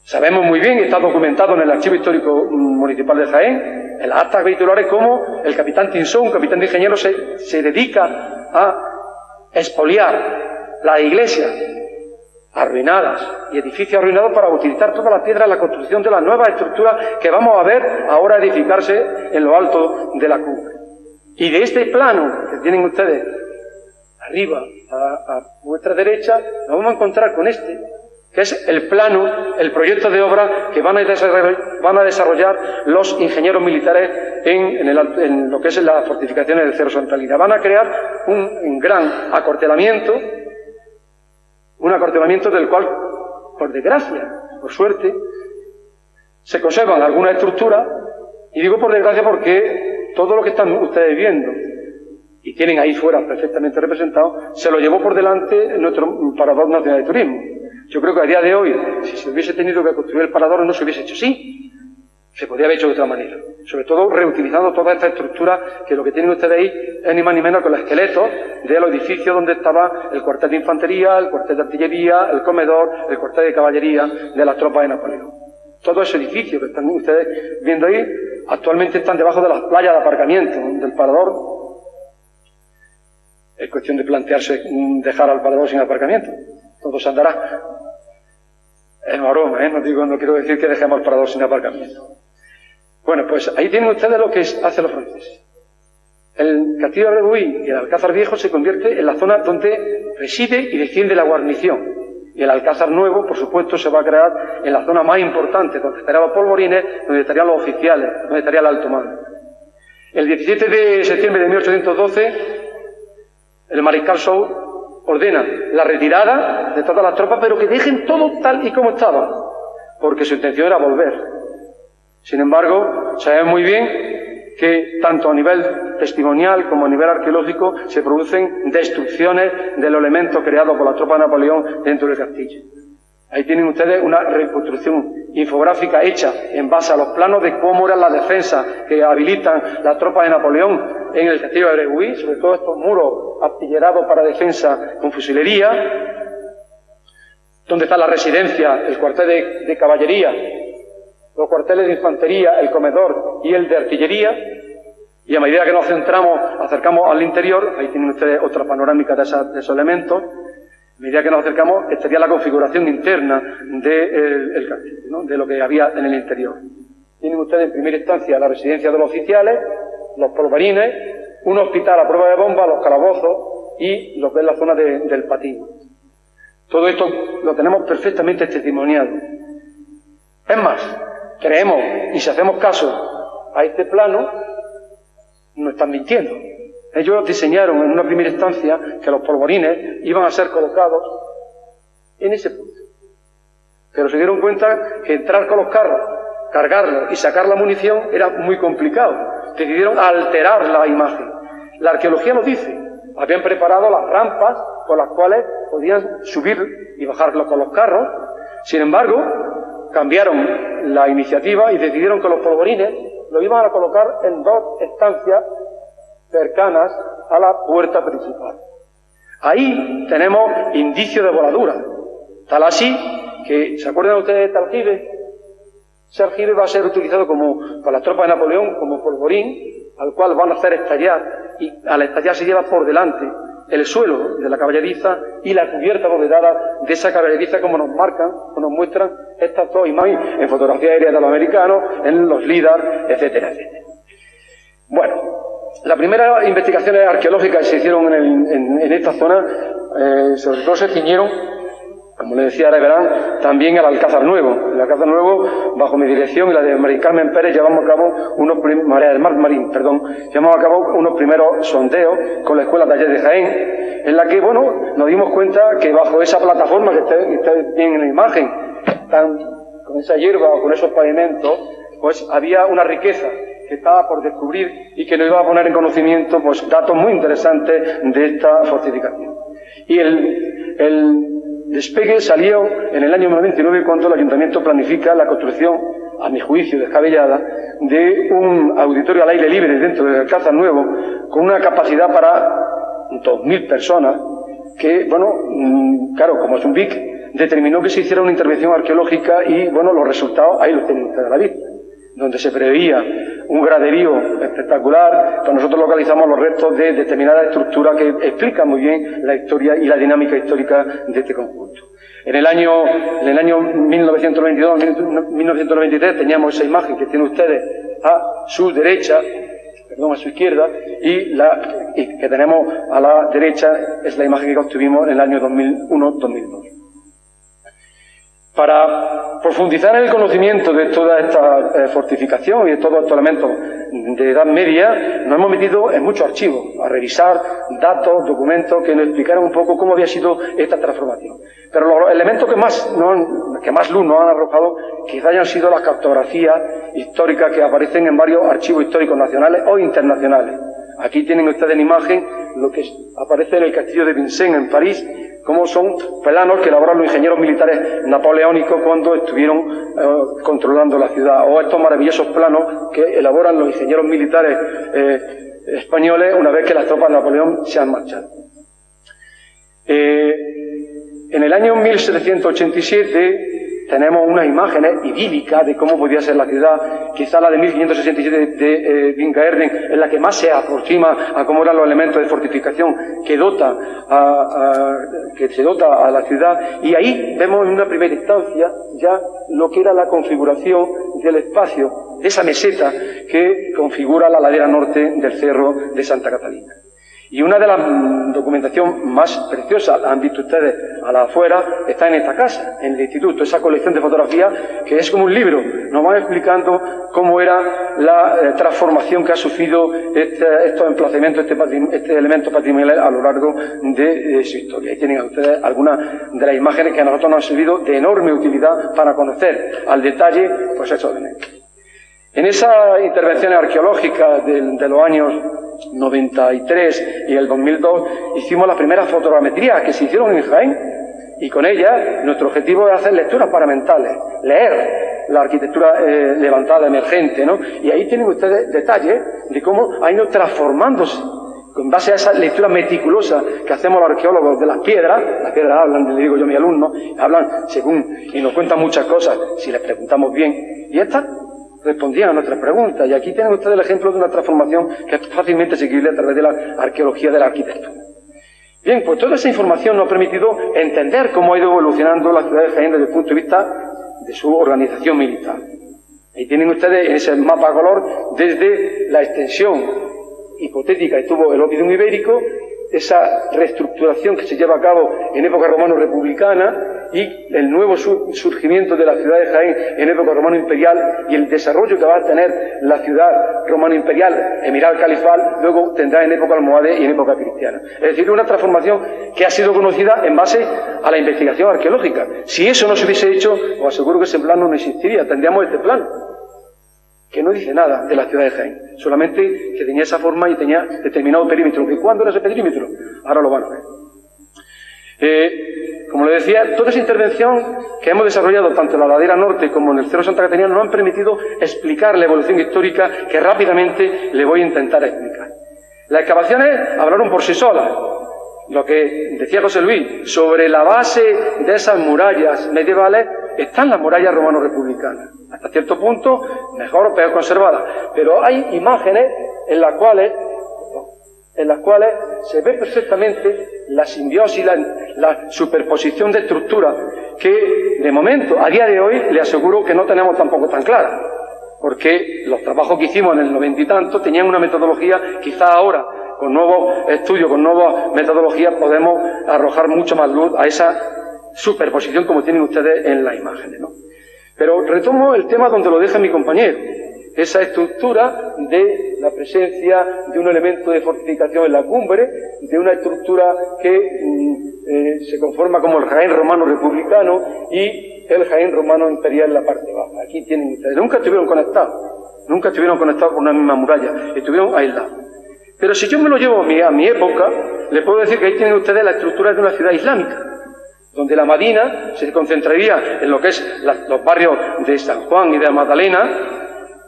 sabemos muy bien, y está documentado en el Archivo Histórico Municipal de Jaén, en las actas capitulares, cómo el capitán Tinsón, un capitán de ingenieros, se dedica a expoliar las iglesias arruinadas y edificios arruinados para utilizar todas las piedras en la construcción de las nuevas estructuras que vamos a ver ahora edificarse en lo alto de la cumbre. Y de este plano que tienen ustedes arriba a vuestra derecha, nos vamos a encontrar con este, que es el plano, el proyecto de obra que van a desarrollar los ingenieros militares en lo que es las fortificaciones del Cerro Santa Elena. Van a crear un gran acortelamiento, del cual, por desgracia, por suerte, se conservan algunas estructuras, y digo por desgracia porque todo lo que están ustedes viendo y tienen ahí fuera perfectamente representado, se lo llevó por delante nuestro Parador Nacional de Turismo. Yo creo que a día de hoy, si se hubiese tenido que construir el parador, no se hubiese hecho así. Se podría haber hecho de otra manera. Sobre todo reutilizando toda esta estructura, que lo que tienen ustedes ahí es ni más ni menos que los esqueletos de los edificios donde estaba el cuartel de infantería, el cuartel de artillería, el comedor, el cuartel de caballería de las tropas de Napoleón. Todos esos edificios que están ustedes viendo ahí, actualmente están debajo de las playas de aparcamiento del parador. Es cuestión de plantearse dejar al parador sin aparcamiento. Todo se andará. Es una broma, no quiero decir que dejemos el parador sin aparcamiento. Bueno, pues ahí tienen ustedes lo que hacen los franceses. El castillo de Rebuí y el Alcázar Viejo se convierte en la zona donde reside y desciende la guarnición. Y el Alcázar Nuevo, por supuesto, se va a crear en la zona más importante, donde estarían los polvorines, donde estarían los oficiales, donde estaría el alto mando. El 17 de septiembre de 1812, el mariscal Soult ordena la retirada de todas las tropas, pero que dejen todo tal y como estaba, porque su intención era volver. Sin embargo, sabemos muy bien que tanto a nivel testimonial como a nivel arqueológico se producen destrucciones de los elementos creados por la tropa de Napoleón dentro del castillo. Ahí tienen ustedes una reconstrucción infográfica hecha en base a los planos de cómo eran las defensas que habilitan las tropas de Napoleón en el castillo de Rebuí, sobre todo estos muros artillerados para defensa con fusilería, donde está la residencia, el cuartel de caballería, los cuarteles de infantería, el comedor y el de artillería. Y a medida que nos acercamos al interior, ahí tienen ustedes otra panorámica de esos elementos. A medida que nos acercamos, estaría la configuración interna del castillo, ¿no? De lo que había en el interior. Tienen ustedes en primera instancia la residencia de los oficiales, los polvorines, un hospital a prueba de bomba, los calabozos y lo que es la zona del patín. Todo esto lo tenemos perfectamente testimoniado. Es más, creemos, y si hacemos caso a este plano, no están mintiendo. Ellos diseñaron en una primera instancia que los polvorines iban a ser colocados en ese punto. Pero se dieron cuenta que entrar con los carros, cargarlos y sacar la munición era muy complicado. Decidieron alterar la imagen. La arqueología nos dice, habían preparado las rampas por las cuales podían subir y bajarlos con los carros. Sin embargo, cambiaron la iniciativa y decidieron que los polvorines los iban a colocar en dos estancias cercanas a la puerta principal. Ahí tenemos indicios de voladura, tal así que, ¿se acuerdan ustedes de este aljibe? Ese aljibe va a ser utilizado por las tropas de Napoleón como polvorín, al cual van a hacer estallar, y al estallar se lleva por delante el suelo de la caballeriza y la cubierta abovedada de esa caballeriza, como nos marcan, o nos muestran estas dos imágenes en fotografía aérea de los americanos, en los LIDAR, etcétera, etcétera. Bueno, las primeras investigaciones arqueológicas que se hicieron en esta zona, sobre todo se ciñeron, como le decía Reverán, también al Alcázar Nuevo. El Alcázar Nuevo, bajo mi dirección y la de María Carmen Pérez, llevamos a cabo María del Mar Marín, llevamos a cabo unos primeros sondeos con la Escuela Taller de Jaén, en la que, bueno, nos dimos cuenta que bajo esa plataforma que ustedes ven en la imagen, con esa hierba o con esos pavimentos, pues había una riqueza que estaba por descubrir y que nos iba a poner en conocimiento, pues, datos muy interesantes de esta fortificación. Y el despegue salió en el año 99, cuando el Ayuntamiento planifica la construcción, a mi juicio descabellada, de un auditorio al aire libre dentro del Alcázar Nuevo, con una capacidad para 2.000 personas, que, bueno, claro, como es un BIC, determinó que se hiciera una intervención arqueológica y, bueno, los resultados ahí los tienen ustedes a la vista, donde se preveía un graderío espectacular, pues nosotros localizamos los restos de determinadas estructuras que explican muy bien la historia y la dinámica histórica de este conjunto. En el año 1992-1993 teníamos esa imagen que tienen ustedes a su derecha, a su izquierda, y que tenemos a la derecha es la imagen que obtuvimos en el año 2001-2002. Para profundizar en el conocimiento de toda esta fortificación y de todos estos elementos de Edad Media, nos hemos metido en muchos archivos a revisar datos, documentos que nos explicaran un poco cómo había sido esta transformación. Pero los elementos que más luz nos han arrojado quizá hayan sido las cartografías históricas que aparecen en varios archivos históricos nacionales o internacionales. Aquí tienen ustedes en imagen lo que aparece en el castillo de Vincennes en París, como son planos que elaboraron los ingenieros militares napoleónicos cuando estuvieron controlando la ciudad, o estos maravillosos planos que elaboran los ingenieros militares españoles una vez que las tropas de Napoleón se han marchado. En el año 1787 tenemos unas imágenes idílicas de cómo podía ser la ciudad. Quizá la de 1567 de Wingaerden es la que más se aproxima a cómo eran los elementos de fortificación que se dota a la ciudad. Y ahí vemos en una primera instancia ya lo que era la configuración del espacio, de esa meseta que configura la ladera norte del Cerro de Santa Catalina. Y una de las documentación más preciosas, la han visto ustedes a la afuera, está en esta casa, en el instituto, esa colección de fotografías que es como un libro, nos van explicando cómo era la transformación que ha sufrido estos emplazamientos, este elemento patrimonial a lo largo de su historia. Y tienen ustedes algunas de las imágenes que a nosotros nos han servido de enorme utilidad para conocer al detalle, pues, esos elementos. En esas intervenciones arqueológicas de los años 93 y el 2002 hicimos las primeras fotogrametrías que se hicieron en Jaén, y con ellas nuestro objetivo es hacer lecturas paramentales, leer la arquitectura levantada emergente, ¿no? Y ahí tienen ustedes detalles de cómo ha ido transformándose con base a esa lectura meticulosa que hacemos los arqueólogos de las piedras hablan, le digo yo a mis alumnos, hablan según, y nos cuentan muchas cosas si les preguntamos bien, y estas respondían a nuestras preguntas. Y aquí tienen ustedes el ejemplo de una transformación que es fácilmente seguible a través de la arqueología de la arquitectura. Bien, pues toda esa información nos ha permitido entender cómo ha ido evolucionando la ciudad de Jaén desde el punto de vista de su organización militar. Ahí tienen ustedes en ese mapa a color desde la extensión hipotética que tuvo el Oppidum ibérico, esa reestructuración que se lleva a cabo en época romano-republicana y el nuevo surgimiento de la ciudad de Jaén en época romano-imperial y el desarrollo que va a tener la ciudad romano-imperial, emiral califal, luego tendrá en época almohade y en época cristiana. Es decir, una transformación que ha sido conocida en base a la investigación arqueológica. Si eso no se hubiese hecho, os aseguro que ese plano no existiría, tendríamos este plano, que no dice nada de la ciudad de Jaén, solamente que tenía esa forma y tenía determinado perímetro. ¿Que cuándo era ese perímetro? Ahora lo van a ver. Como le decía, toda esa intervención que hemos desarrollado tanto en la ladera norte como en el Cerro Santa Caterina nos han permitido explicar la evolución histórica que rápidamente le voy a intentar explicar. Las excavaciones hablaron por sí solas. Lo que decía José Luis, sobre la base de esas murallas medievales están las murallas romano-republicanas. Hasta cierto punto, mejor o peor conservadas. Pero hay imágenes en las cuales se ve perfectamente la simbiosis, la superposición de estructuras que, de momento, a día de hoy, le aseguro que no tenemos tampoco tan clara. Porque los trabajos que hicimos en el 90 y tanto tenían una metodología, quizás ahora, con nuevos estudios, con nuevas metodologías, podemos arrojar mucho más luz a esa superposición como tienen ustedes en las imágenes, ¿no? Pero retomo el tema donde lo deja mi compañero. Esa estructura de la presencia de un elemento de fortificación en la cumbre, de una estructura que se conforma como el Jaén romano republicano y el Jaén romano imperial en la parte baja. Aquí tienen ustedes. Nunca estuvieron conectados por una misma muralla, estuvieron aislados. Pero si yo me lo llevo a mi época, le puedo decir que ahí tienen ustedes la estructura de una ciudad islámica, donde la Madina se concentraría en lo que es los barrios de San Juan y de Magdalena,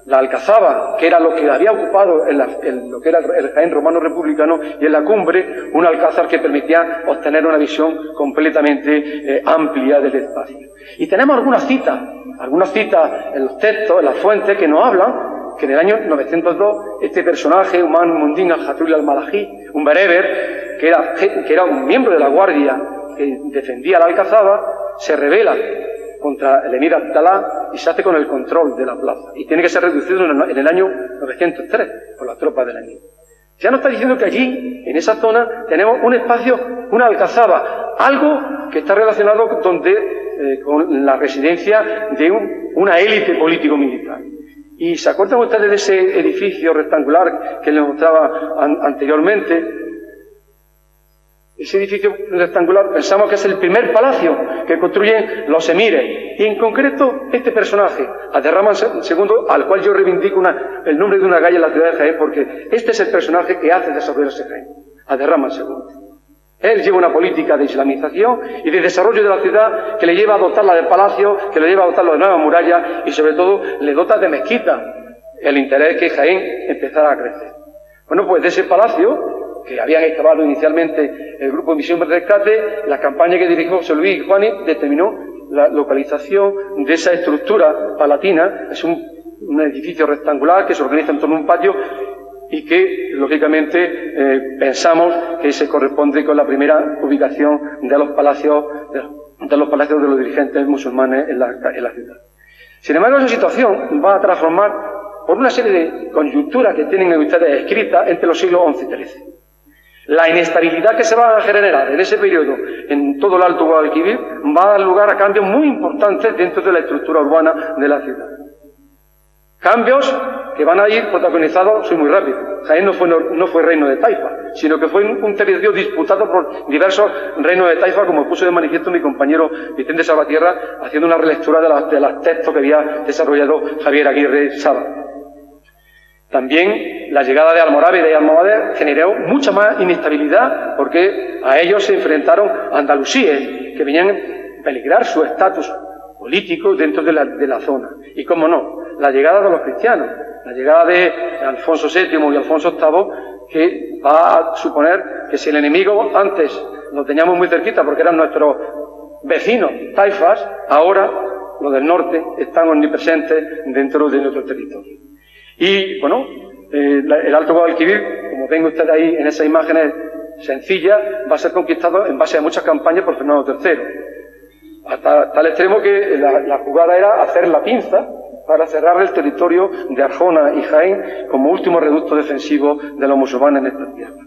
la Alcazaba, que era lo que había ocupado en lo que era el Jaén romano republicano, y en la cumbre un alcázar que permitía obtener una visión completamente amplia del espacio. Y tenemos algunas citas en los textos, en las fuentes, que nos hablan que en el año 902 este personaje, Umar Mundín al-Hatrul al-Malají, un bereber, que era un miembro de la guardia que defendía la Alcazaba, se rebela contra el emir Abdalá y se hace con el control de la plaza. Y tiene que ser reducido en el año 903 por las tropas del emir. Ya nos está diciendo que allí, en esa zona, tenemos un espacio, una alcazaba, algo que está relacionado con la residencia de una élite político-militar. ¿Y se acuerdan ustedes de ese edificio rectangular que les mostraba anteriormente? Ese edificio rectangular pensamos que es el primer palacio que construyen los emires. Y en concreto, este personaje, Abderrahman II, al cual yo reivindico el nombre de una calle en la ciudad de Jaén, porque este es el personaje que hace desarrollarse Jaén, Abderrahman II. Él lleva una política de islamización y de desarrollo de la ciudad que le lleva a dotarla de palacio, que le lleva a dotarla de nuevas murallas y sobre todo le dota de mezquita, el interés que Jaén empezara a crecer. Bueno, pues de ese palacio, que habían excavado inicialmente el grupo de Misión de Rescate, la campaña que dirigió José Luis y Juani determinó la localización de esa estructura palatina. Es un edificio rectangular que se organiza en torno a un patio y que, lógicamente, pensamos que se corresponde con la primera ubicación de los palacios de los dirigentes musulmanes en la ciudad. Sin embargo, esa situación va a transformar por una serie de conjunturas que tienen ustedes escritas entre los siglos XI y XIII. La inestabilidad que se va a generar en ese periodo en todo el Alto Guadalquivir va a dar lugar a cambios muy importantes dentro de la estructura urbana de la ciudad. Cambios que van a ir protagonizados, soy muy rápido. Jaén no fue reino de Taifa, sino que fue un territorio disputado por diversos reinos de Taifa, como puso de manifiesto mi compañero Vicente Salvatierra, haciendo una relectura de los textos que había desarrollado Javier Aguirre Saba. También la llegada de Almorávide y Almohader generó mucha más inestabilidad, porque a ellos se enfrentaron andalusíes que venían a peligrar su estatus político dentro de la zona. Y cómo no, la llegada de los cristianos, la llegada de Alfonso VII y Alfonso VIII, que va a suponer que si el enemigo antes lo teníamos muy cerquita porque eran nuestros vecinos taifas, ahora los del norte están omnipresentes dentro de nuestro territorio. Y bueno, el Alto Guadalquivir, como ven ustedes ahí en esas imágenes sencillas, va a ser conquistado en base a muchas campañas por Fernando III. Hasta tal extremo que la jugada era hacer la pinza para cerrar el territorio de Arjona y Jaén como último reducto defensivo de los musulmanes en esta tierra.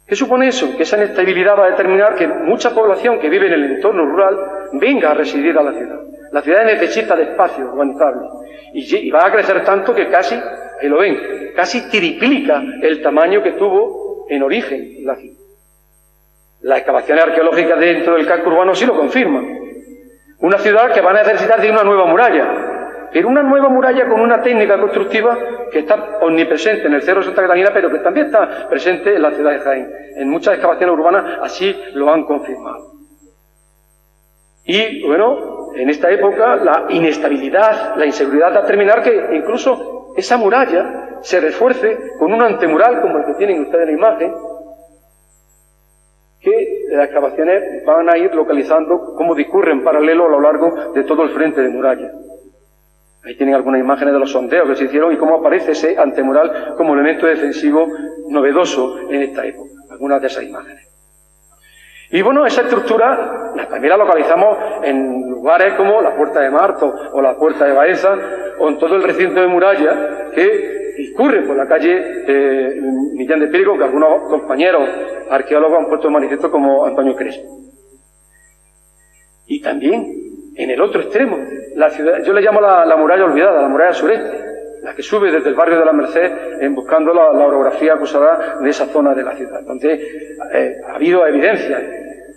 ¿Qué supone eso? Que esa inestabilidad va a determinar que mucha población que vive en el entorno rural venga a residir a la ciudad. La ciudad necesita de espacios urbanizables y va a crecer tanto que casi, ahí lo ven, casi triplica el tamaño que tuvo en origen la ciudad. Las excavaciones arqueológicas dentro del casco urbano sí lo confirman. Una ciudad que va a necesitar de una nueva muralla, pero una nueva muralla con una técnica constructiva que está omnipresente en el Cerro de Santa Catalina, pero que también está presente en la ciudad de Jaén. En muchas excavaciones urbanas así lo han confirmado. Y, bueno, en esta época la inestabilidad, la inseguridad va a terminar que incluso esa muralla se refuerce con un antemural como el que tienen ustedes en la imagen, que las excavaciones van a ir localizando cómo discurren paralelo a lo largo de todo el frente de muralla. Ahí tienen algunas imágenes de los sondeos que se hicieron y cómo aparece ese antemural como elemento defensivo novedoso en esta época. Algunas de esas imágenes. Y bueno, esa estructura también la localizamos en lugares como la Puerta de Marto o la Puerta de Baeza o en todo el recinto de muralla que discurre por la calle Millán de Pírigo, que algunos compañeros arqueólogos han puesto en manifiesto como Antonio Crespo. Y también en el otro extremo, la ciudad, yo le llamo la muralla olvidada, la muralla sureste, la que sube desde el barrio de la Merced buscando la orografía acusada de esa zona de la ciudad, donde ha habido evidencia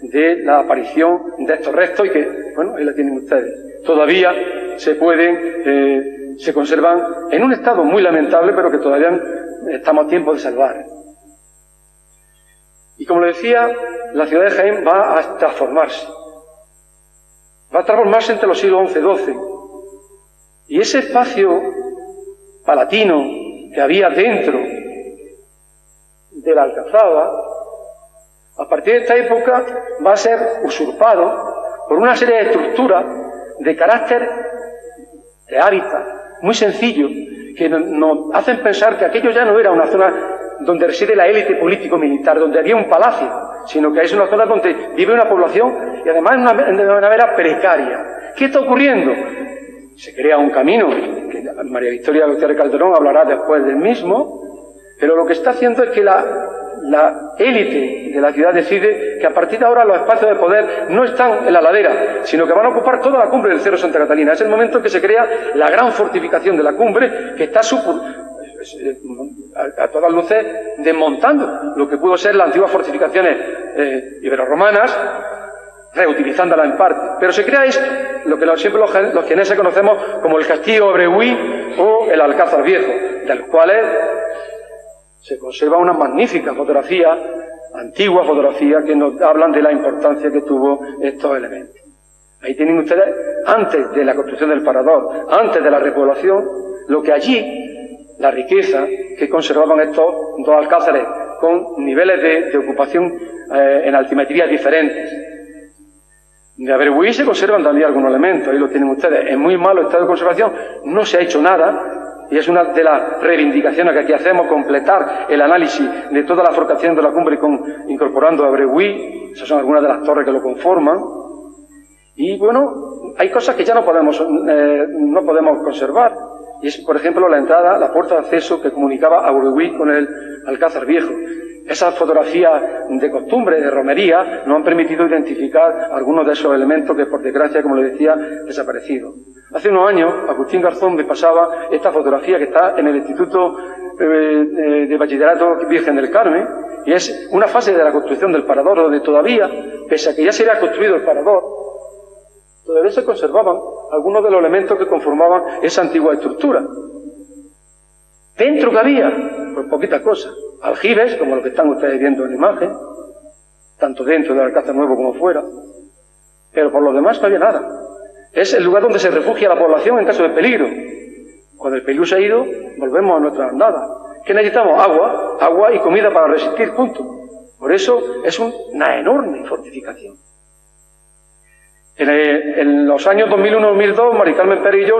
de la aparición de estos restos y que, bueno, ahí la tienen ustedes. Todavía se pueden, se conservan en un estado muy lamentable, pero que todavía estamos a tiempo de salvar. Y como le decía, la ciudad de Jaén va a transformarse. Va a transformarse entre los siglos XI-XII. Y ese espacio palatino que había dentro de la Alcazaba, a partir de esta época va a ser usurpado por una serie de estructuras de carácter de hábitat muy sencillo, que nos hacen pensar que aquello ya no era una zona donde reside la élite político-militar, donde había un palacio, sino que es una zona donde vive una población y además de una manera precaria. ¿Qué está ocurriendo? Se crea un camino, que María Victoria Gutiérrez Calderón hablará después del mismo, pero lo que está haciendo es que la élite de la ciudad decide que a partir de ahora los espacios de poder no están en la ladera, sino que van a ocupar toda la cumbre del Cerro Santa Catalina. Es el momento en que se crea la gran fortificación de la cumbre, que está a todas luces desmontando lo que pudo ser las antiguas fortificaciones iberorromanas, reutilizándolas en parte. Pero se crea esto, lo que siempre los jienenses conocemos como el Castillo Abreuí o el Alcázar Viejo, de los cuales se conserva una magnífica fotografía, antigua fotografía, que nos hablan de la importancia que tuvo estos elementos. Ahí tienen ustedes, antes de la construcción del parador, antes de la repoblación, lo que allí, la riqueza que conservaban estos dos alcázares, con niveles de ocupación en altimetrías diferentes. De Abreuí se conservan también algunos elementos, ahí lo tienen ustedes, en muy malo estado de conservación, no se ha hecho nada. Y es una de las reivindicaciones que aquí hacemos, completar el análisis de toda la fortificación de la cumbre incorporando a Abreuí. Esas son algunas de las torres que lo conforman. Y bueno, hay cosas que ya no podemos conservar. Y es, por ejemplo, la entrada, la puerta de acceso que comunicaba a Abreuí con el Alcázar Viejo. Esas fotografías de costumbre, de romería, nos han permitido identificar algunos de esos elementos que, por desgracia, como le decía, han desaparecido. Hace unos años, Agustín Garzón me pasaba esta fotografía que está en el Instituto de Bachillerato Virgen del Carmen, y es una fase de la construcción del parador, donde todavía, pese a que ya se había construido el parador, todavía se conservaban algunos de los elementos que conformaban esa antigua estructura. Dentro que había, pues poquitas cosas. Aljibes, como lo que están ustedes viendo en la imagen, tanto dentro del Alcázar Nuevo como fuera, pero por lo demás no había nada. Es el lugar donde se refugia la población en caso de peligro. Cuando el peligro se ha ido, volvemos a nuestra andada. ¿Qué necesitamos? Agua y comida para resistir, punto. Por eso es una enorme fortificación. En los años 2001-2002, Mari Carmen Pérez y yo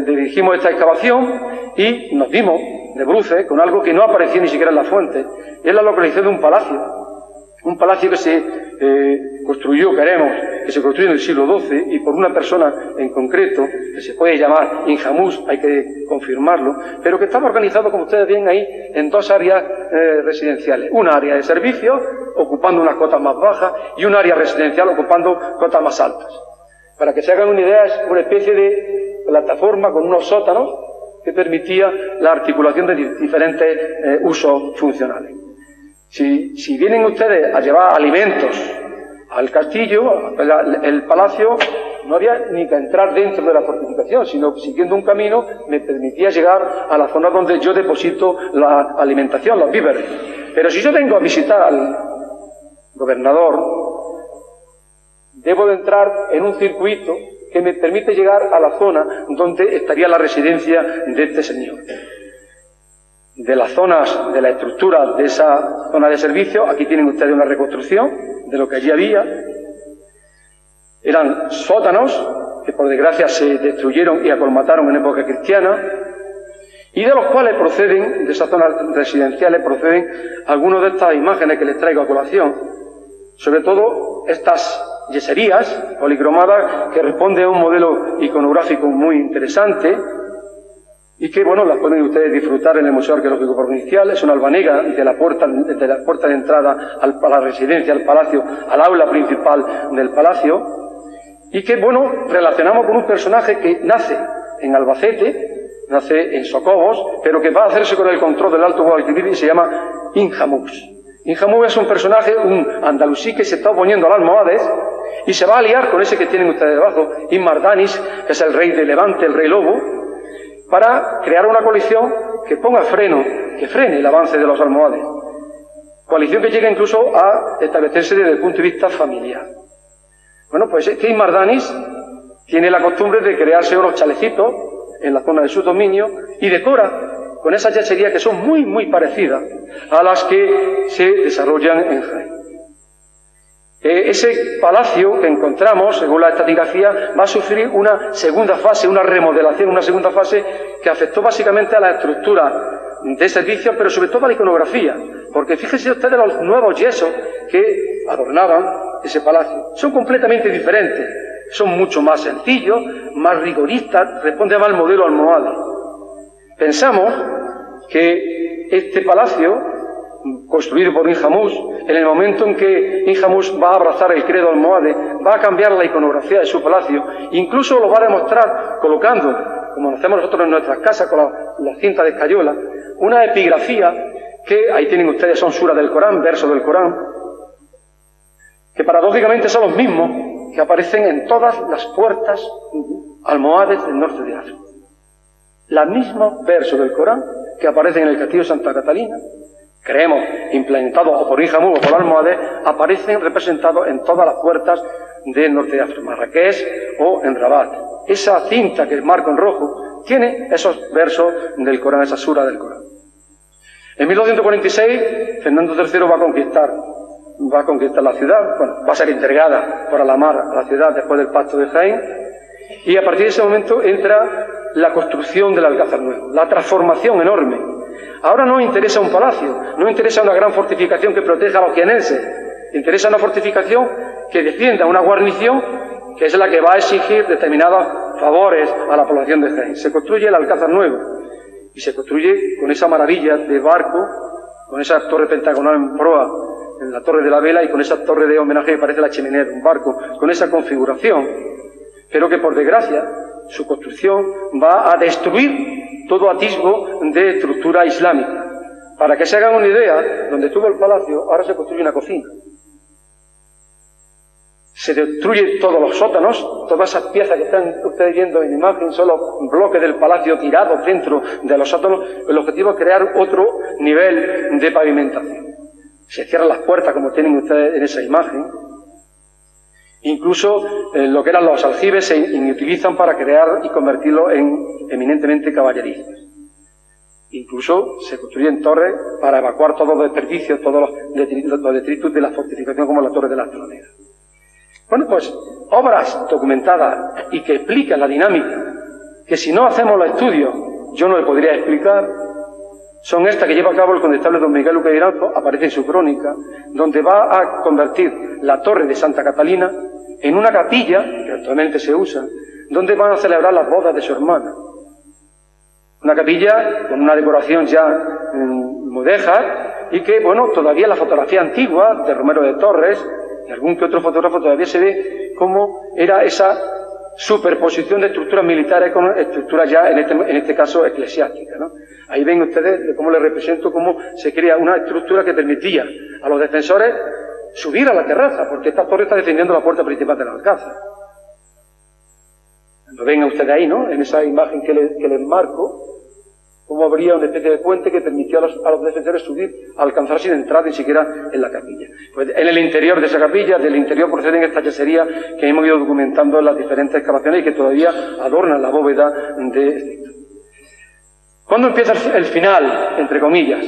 dirigimos esta excavación y nos dimos de bruces con algo que no aparecía ni siquiera en la fuente. Es la localización de un palacio Un palacio que se construyó, queremos, que se construyó en el siglo XII y por una persona en concreto, que se puede llamar Inhamuz, hay que confirmarlo, pero que estaba organizado, como ustedes ven ahí, en dos áreas residenciales. Una área de servicio, ocupando unas cotas más bajas, y un área residencial ocupando cotas más altas. Para que se hagan una idea, es una especie de plataforma con unos sótanos que permitía la articulación de diferentes usos funcionales. Si vienen ustedes a llevar alimentos al castillo, el palacio, no había ni que entrar dentro de la fortificación, sino siguiendo un camino me permitía llegar a la zona donde yo deposito la alimentación, los víveres. Pero si yo vengo a visitar al gobernador, debo de entrar en un circuito que me permite llegar a la zona donde estaría la residencia de este señor. De las zonas, de la estructura de esa zona de servicio, aquí tienen ustedes una reconstrucción de lo que allí había. Eran sótanos que por desgracia se destruyeron y acolmataron en época cristiana, y de los cuales proceden, de esas zonas residenciales, proceden algunas de estas imágenes que les traigo a colación, sobre todo estas yeserías policromadas que responden a un modelo iconográfico muy interesante y que, bueno, las pueden ustedes disfrutar en el Museo Arqueológico Provincial. Es una albanega de la puerta de entrada a la residencia, al palacio, al aula principal del palacio, y que, bueno, relacionamos con un personaje que nace en Albacete, nace en Socobos, pero que va a hacerse con el control del Alto Guadalquivir y se llama Inhamuz. Inhamuz es un personaje, un andalusí que se está oponiendo al almohades y se va a aliar con ese que tienen ustedes debajo, Inmardanis, que es el rey de Levante, el rey lobo, para crear una coalición que ponga freno, que frene el avance de los almohades. Coalición que llega incluso a establecerse desde el punto de vista familiar. Bueno, pues este Inmardanis tiene la costumbre de crearse unos chalecitos en la zona de su dominio y decora con esas yeserías que son muy, muy parecidas a las que se desarrollan en Jaén. Ese palacio que encontramos, según la estratigrafía, va a sufrir una segunda fase, una remodelación, una segunda fase que afectó básicamente a la estructura de servicios, pero sobre todo a la iconografía, porque fíjense ustedes los nuevos yesos que adornaban ese palacio. Son completamente diferentes, son mucho más sencillos, más rigoristas, responden más al modelo almohade. Pensamos que este palacio, construido por Inhamuz, en el momento en que Inhamuz va a abrazar el credo almohade, va a cambiar la iconografía de su palacio, incluso lo va a demostrar colocando, como lo hacemos nosotros en nuestras casas con la cinta de escayola, una epigrafía que, ahí tienen ustedes, son suras del Corán, versos del Corán, que paradójicamente son los mismos que aparecen en todas las puertas almohades del norte de África. Los mismos versos del Corán que aparecen en el castillo de Santa Catalina, creemos, implementados o por Inhamuz o por almohades, aparecen representados en todas las puertas del norte de África, Marrakech o en Rabat. Esa cinta que marco en rojo tiene esos versos del Corán, esa sura del Corán. En 1246, Fernando III va a conquistar la ciudad, bueno, va a ser entregada por Alamar a la ciudad después del pacto de Jaén, y a partir de ese momento entra la construcción del Alcázar Nuevo, la transformación enorme. Ahora no interesa un palacio, no interesa una gran fortificación que proteja a los jienenses, interesa una fortificación que defienda una guarnición que es la que va a exigir determinados favores a la población de Jaén. Se construye el Alcázar Nuevo y se construye con esa maravilla de barco, con esa torre pentagonal en proa, en la torre de la vela, y con esa torre de homenaje que parece la chimenea de un barco, con esa configuración, pero que por desgracia su construcción va a destruir todo atisbo de estructura islámica. Para que se hagan una idea, donde estuvo el palacio, ahora se construye una cocina. Se destruyen todos los sótanos, todas esas piezas que están ustedes viendo en imagen, son los bloques del palacio tirados dentro de los sótanos. El objetivo es crear otro nivel de pavimentación. Se cierran las puertas, como tienen ustedes en esa imagen. Incluso lo que eran los aljibes se inutilizan para crear y convertirlos en eminentemente caballerizas. Incluso se construyen torres para evacuar todos los desperdicios, todos los detritus de la fortificación, como la Torre de las Troneras. Bueno, pues obras documentadas y que explican la dinámica, que si no hacemos los estudios yo no le podría explicar, son estas que lleva a cabo el condestable don Miguel Luque Viranzo, aparece en su crónica, donde va a convertir la torre de Santa Catalina en una capilla, que actualmente se usa, donde van a celebrar las bodas de su hermana. Una capilla con una decoración ya mudéjar y que, bueno, todavía la fotografía antigua de Romero de Torres, y algún que otro fotógrafo, todavía se ve cómo era esa superposición de estructuras militares con estructuras ya, en este caso, eclesiásticas, ¿no? Ahí ven ustedes cómo les represento cómo se crea una estructura que permitía a los defensores subir a la terraza, porque esta torre está defendiendo la puerta principal del alcázar. Lo ven ustedes ahí, ¿no? En esa imagen que les marco, cómo habría una especie de puente que permitía a los defensores subir, a alcanzar sin entrar ni siquiera en la capilla. Pues en el interior de esa capilla, del interior proceden estas yeserías que hemos ido documentando en las diferentes excavaciones y que todavía adornan la bóveda de este. ¿Cuándo empieza el final, entre comillas?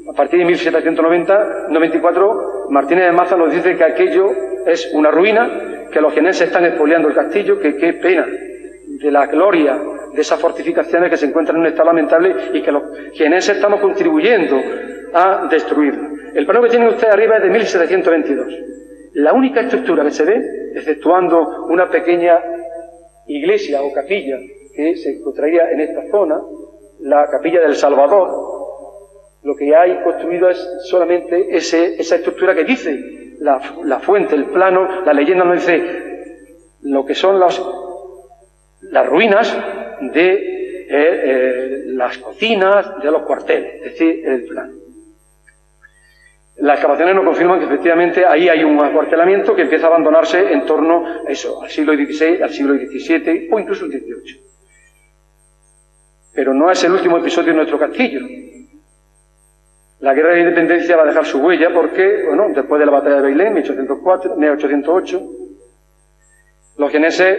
A partir de 1794, Martínez de Maza nos dice que aquello es una ruina, que los jienenses están expoliando el castillo, que qué pena de la gloria de esas fortificaciones que se encuentran en un estado lamentable y que los jienenses estamos contribuyendo a destruirlo. El plano que tienen ustedes arriba es de 1722. La única estructura que se ve, exceptuando una pequeña iglesia o capilla que se encontraría en esta zona, la capilla del Salvador, lo que hay construido es solamente esa estructura que dice la fuente, el plano, la leyenda nos dice lo que son las ruinas de las cocinas, de los cuarteles, es decir, el plano. Las excavaciones nos confirman que efectivamente ahí hay un acuartelamiento que empieza a abandonarse en torno a eso, al siglo XVI, al siglo XVII o incluso el XVIII. Pero no es el último episodio de nuestro castillo. La guerra de la independencia va a dejar su huella porque, bueno, después de la batalla de Bailén, 1808, los jienenses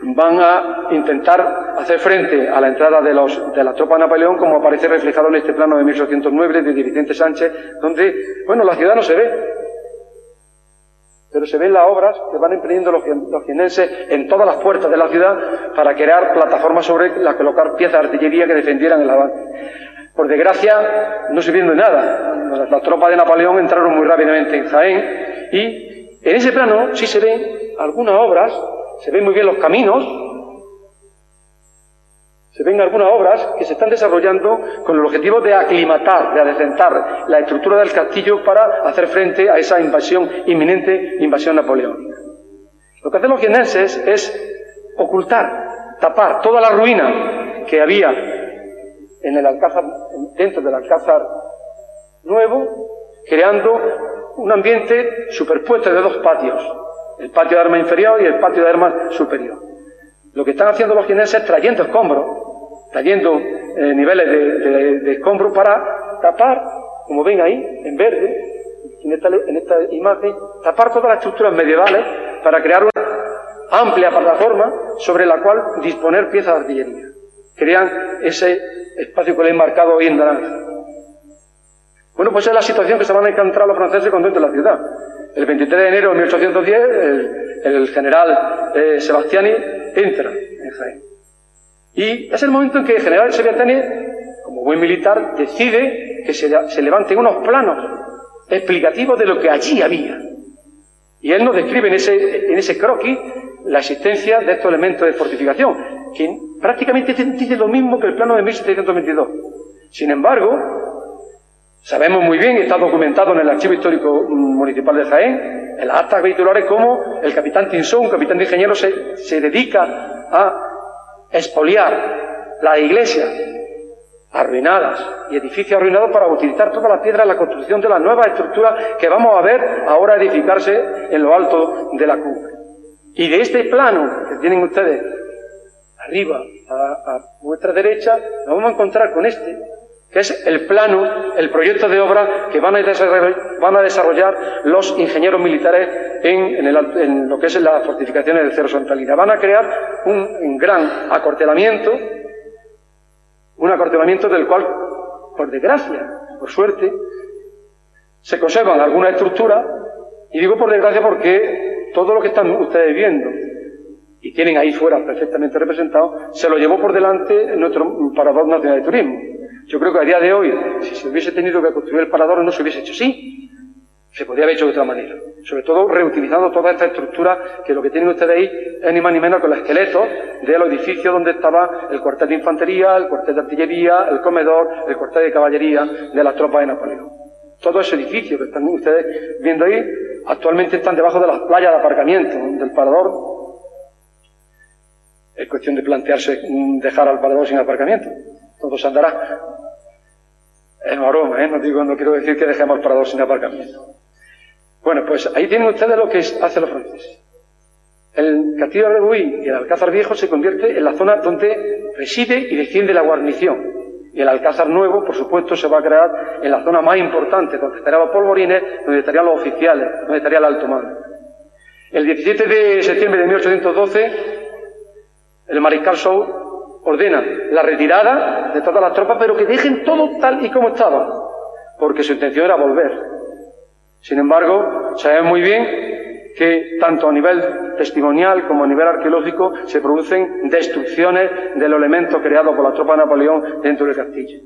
van a intentar hacer frente a la entrada de la tropa de Napoleón, como aparece reflejado en este plano de 1809 de Vicente Sánchez, donde, bueno, la ciudad no se ve, pero se ven las obras que van emprendiendo los jienenses en todas las puertas de la ciudad para crear plataformas sobre las que colocar piezas de artillería que defendieran el avance. Por desgracia, no sirviendo de nada. Las tropas de Napoleón entraron muy rápidamente en Jaén y en ese plano sí se ven algunas obras, se ven muy bien los caminos, se ven algunas obras que se están desarrollando con el objetivo de aclimatar, de adecentar la estructura del castillo para hacer frente a esa inminente invasión napoleónica. Lo que hacen los jienenses es ocultar, tapar toda la ruina que había en el alcázar, dentro del alcázar nuevo, creando un ambiente superpuesto de dos patios, el patio de armas inferior y el patio de armas superior. Lo que están haciendo los jienenses es trayendo escombros, trayendo niveles de escombros para tapar, como ven ahí, en verde, en esta imagen, tapar todas las estructuras medievales para crear una amplia plataforma sobre la cual disponer piezas de artillería. Crean ese espacio que le he marcado hoy en naranja. Bueno, pues es la situación que se van a encontrar los franceses cuando entran a la ciudad. El 23 de enero de 1810, el general Sebastiani entra en Jaén. Y es el momento en que el general Sebastiani, como buen militar, decide que se levanten unos planos explicativos de lo que allí había. Y él nos describe en ese croquis la existencia de estos elementos de fortificación, que prácticamente dice lo mismo que el plano de 1722. Sin embargo, sabemos muy bien, y está documentado en el Archivo Histórico Municipal de Jaén, en las actas capitulares, cómo el capitán Tinsó, un capitán de ingenieros, se dedica a expoliar las iglesias arruinadas y edificios arruinados para utilizar todas las piedras en la construcción de las nuevas estructuras que vamos a ver ahora edificarse en lo alto de la cumbre. Y de este plano que tienen ustedes arriba a vuestra derecha, nos vamos a encontrar con este, que es el plano, el proyecto de obra que van a desarrollar los ingenieros militares en lo que es las fortificaciones del Cerro Santa Elena. Van a crear un gran acortelamiento, del cual, por desgracia, por suerte, se conservan algunas estructuras, y digo por desgracia porque todo lo que están ustedes viendo y tienen ahí fuera perfectamente representado, se lo llevó por delante nuestro Parador Nacional de Turismo. Yo Yo creo que a día de hoy, si se hubiese tenido que construir el parador, no se hubiese hecho así. Se podría haber hecho de otra manera. Sobre todo reutilizando toda esta estructura, que lo que tienen ustedes ahí es ni más ni menos que los esqueletos de los edificios donde estaba el cuartel de infantería, el cuartel de artillería, el comedor, el cuartel de caballería de las tropas de Napoleón. Todos esos edificios que están ustedes viendo ahí, actualmente están debajo de las playas de aparcamiento del parador. Es cuestión de plantearse dejar al parador sin aparcamiento. Todo se andará. Es broma, ¿eh? No quiero decir que dejemos el parador sin aparcamiento. Bueno, pues ahí tienen ustedes lo que hacen los franceses. El castillo de Rebuí y el Alcázar Viejo se convierte en la zona donde reside y desciende la guarnición. Y el Alcázar Nuevo, por supuesto, se va a crear en la zona más importante, donde estarían los polvorines, donde estarían los oficiales, donde estaría el alto mando. El 17 de septiembre de 1812, el mariscal Soult ordena la retirada de todas las tropas, pero que dejen todo tal y como estaba, porque su intención era volver. Sin embargo, sabemos muy bien que tanto a nivel testimonial como a nivel arqueológico se producen destrucciones de los elementos creados por la tropa de Napoleón dentro del castillo.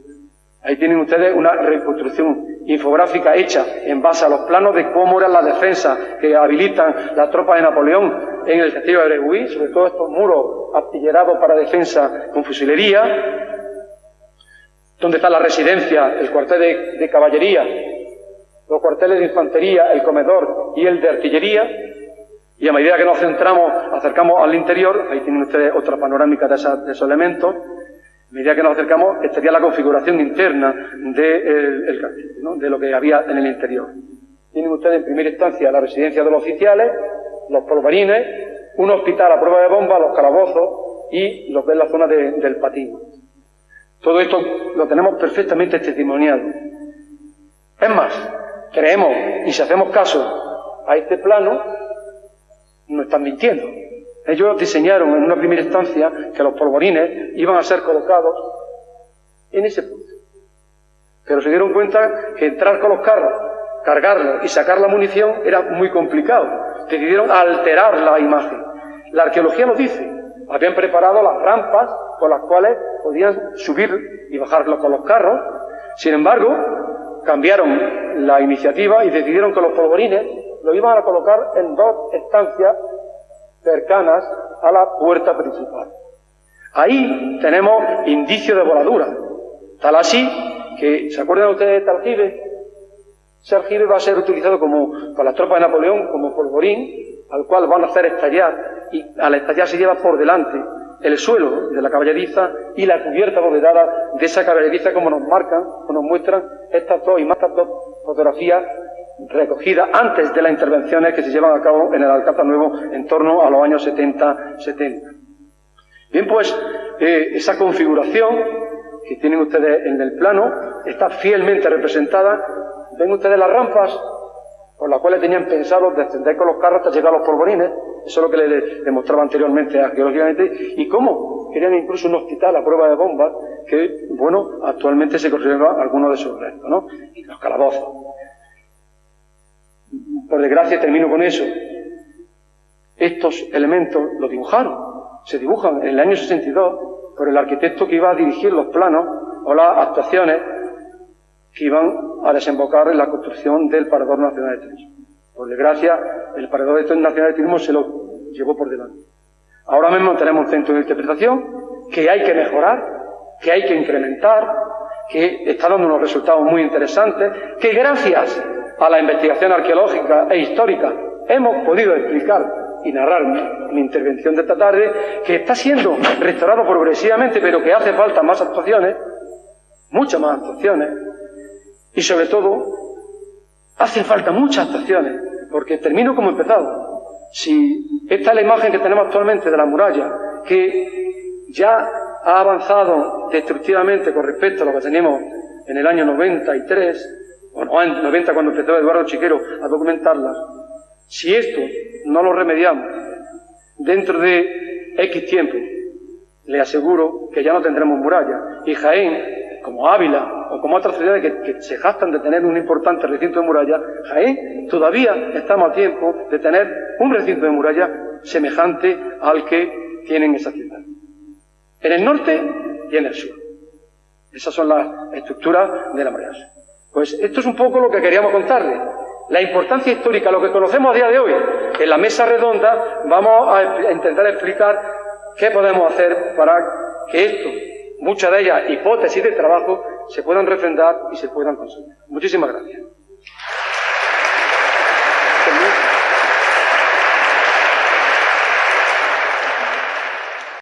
Ahí tienen ustedes una reconstrucción infográfica hecha en base a los planos de cómo eran las defensas que habilitan las tropas de Napoleón en el castillo de Rebuí, sobre todo estos muros artillerados para defensa con fusilería, donde está la residencia, el cuartel de caballería, los cuarteles de infantería, el comedor y el de artillería, y a medida que nos acercamos al interior, ahí tienen ustedes otra panorámica de esos elementos, a medida que nos acercamos estaría la configuración interna del castillo, ¿no? De lo que había en el interior. Tienen ustedes en primera instancia la residencia de los oficiales, los polvorines, un hospital a prueba de bomba, los calabozos y lo que es la zona del patín. Todo esto lo tenemos perfectamente testimoniado. Es más, creemos, y si hacemos caso a este plano, no están mintiendo. Ellos diseñaron en una primera instancia que los polvorines iban a ser colocados en ese punto. Pero se dieron cuenta que entrar con los carros, cargarlos y sacar la munición era muy complicado. Decidieron alterar la imagen. La arqueología lo dice. Habían preparado las rampas con las cuales podían subir y bajarlos con los carros. Sin embargo, cambiaron la iniciativa y decidieron que los polvorines lo iban a colocar en dos estancias cercanas a la puerta principal. Ahí tenemos indicios de voladura, tal así que, ¿se acuerdan ustedes de este aljibe? Ese aljibe va a ser utilizado por las tropas de Napoleón como polvorín, al cual van a hacer estallar, y al estallar se lleva por delante el suelo de la caballeriza y la cubierta abovedada de esa caballeriza, como nos marcan, o nos muestran estas dos fotografías recogidas antes de las intervenciones que se llevan a cabo en el Alcázar Nuevo en torno a los años 70. Bien, pues esa configuración que tienen ustedes en el plano está fielmente representada. Ven ustedes las rampas por las cuales tenían pensado descender con los carros hasta llegar a los polvorines. Eso es lo que les demostraba anteriormente arqueológicamente, y cómo querían incluso un hospital a prueba de bombas que, bueno, actualmente se conserva algunos de sus restos, ¿no? Y los calabozos. Por desgracia, termino con eso. Estos elementos los se dibujan en el año 62 por el arquitecto que iba a dirigir los planos o las actuaciones que iban a desembocar en la construcción del Parador Nacional de Turismo. Por desgracia, el Parador Nacional de Turismo se lo llevó por delante. Ahora mismo tenemos un centro de interpretación que hay que mejorar, que hay que incrementar, que está dando unos resultados muy interesantes, que gracias a la investigación arqueológica e histórica hemos podido explicar y narrar mi intervención de esta tarde, que está siendo restaurado progresivamente, pero que hace falta más actuaciones, muchas más actuaciones, y sobre todo hacen falta muchas actuaciones, porque termino como he empezado. Si esta es la imagen que tenemos actualmente de la muralla, que ya ha avanzado destructivamente con respecto a lo que teníamos en el año 93, o no, en 90 cuando empezó Eduardo Chiquero a documentarlas, si esto no lo remediamos dentro de X tiempo, le aseguro que ya no tendremos muralla. Y Jaén, como Ávila o como otras ciudades que se jactan de tener un importante recinto de muralla, Jaén todavía estamos a tiempo de tener un recinto de muralla semejante al que tienen esa ciudad, en el norte y en el sur. Esas son las estructuras de la marea. Pues esto es un poco lo que queríamos contarles. La importancia histórica, lo que conocemos a día de hoy. En la mesa redonda vamos a intentar explicar qué podemos hacer para que esto, muchas de ellas hipótesis de trabajo, se puedan refrendar y se puedan conseguir. Muchísimas gracias.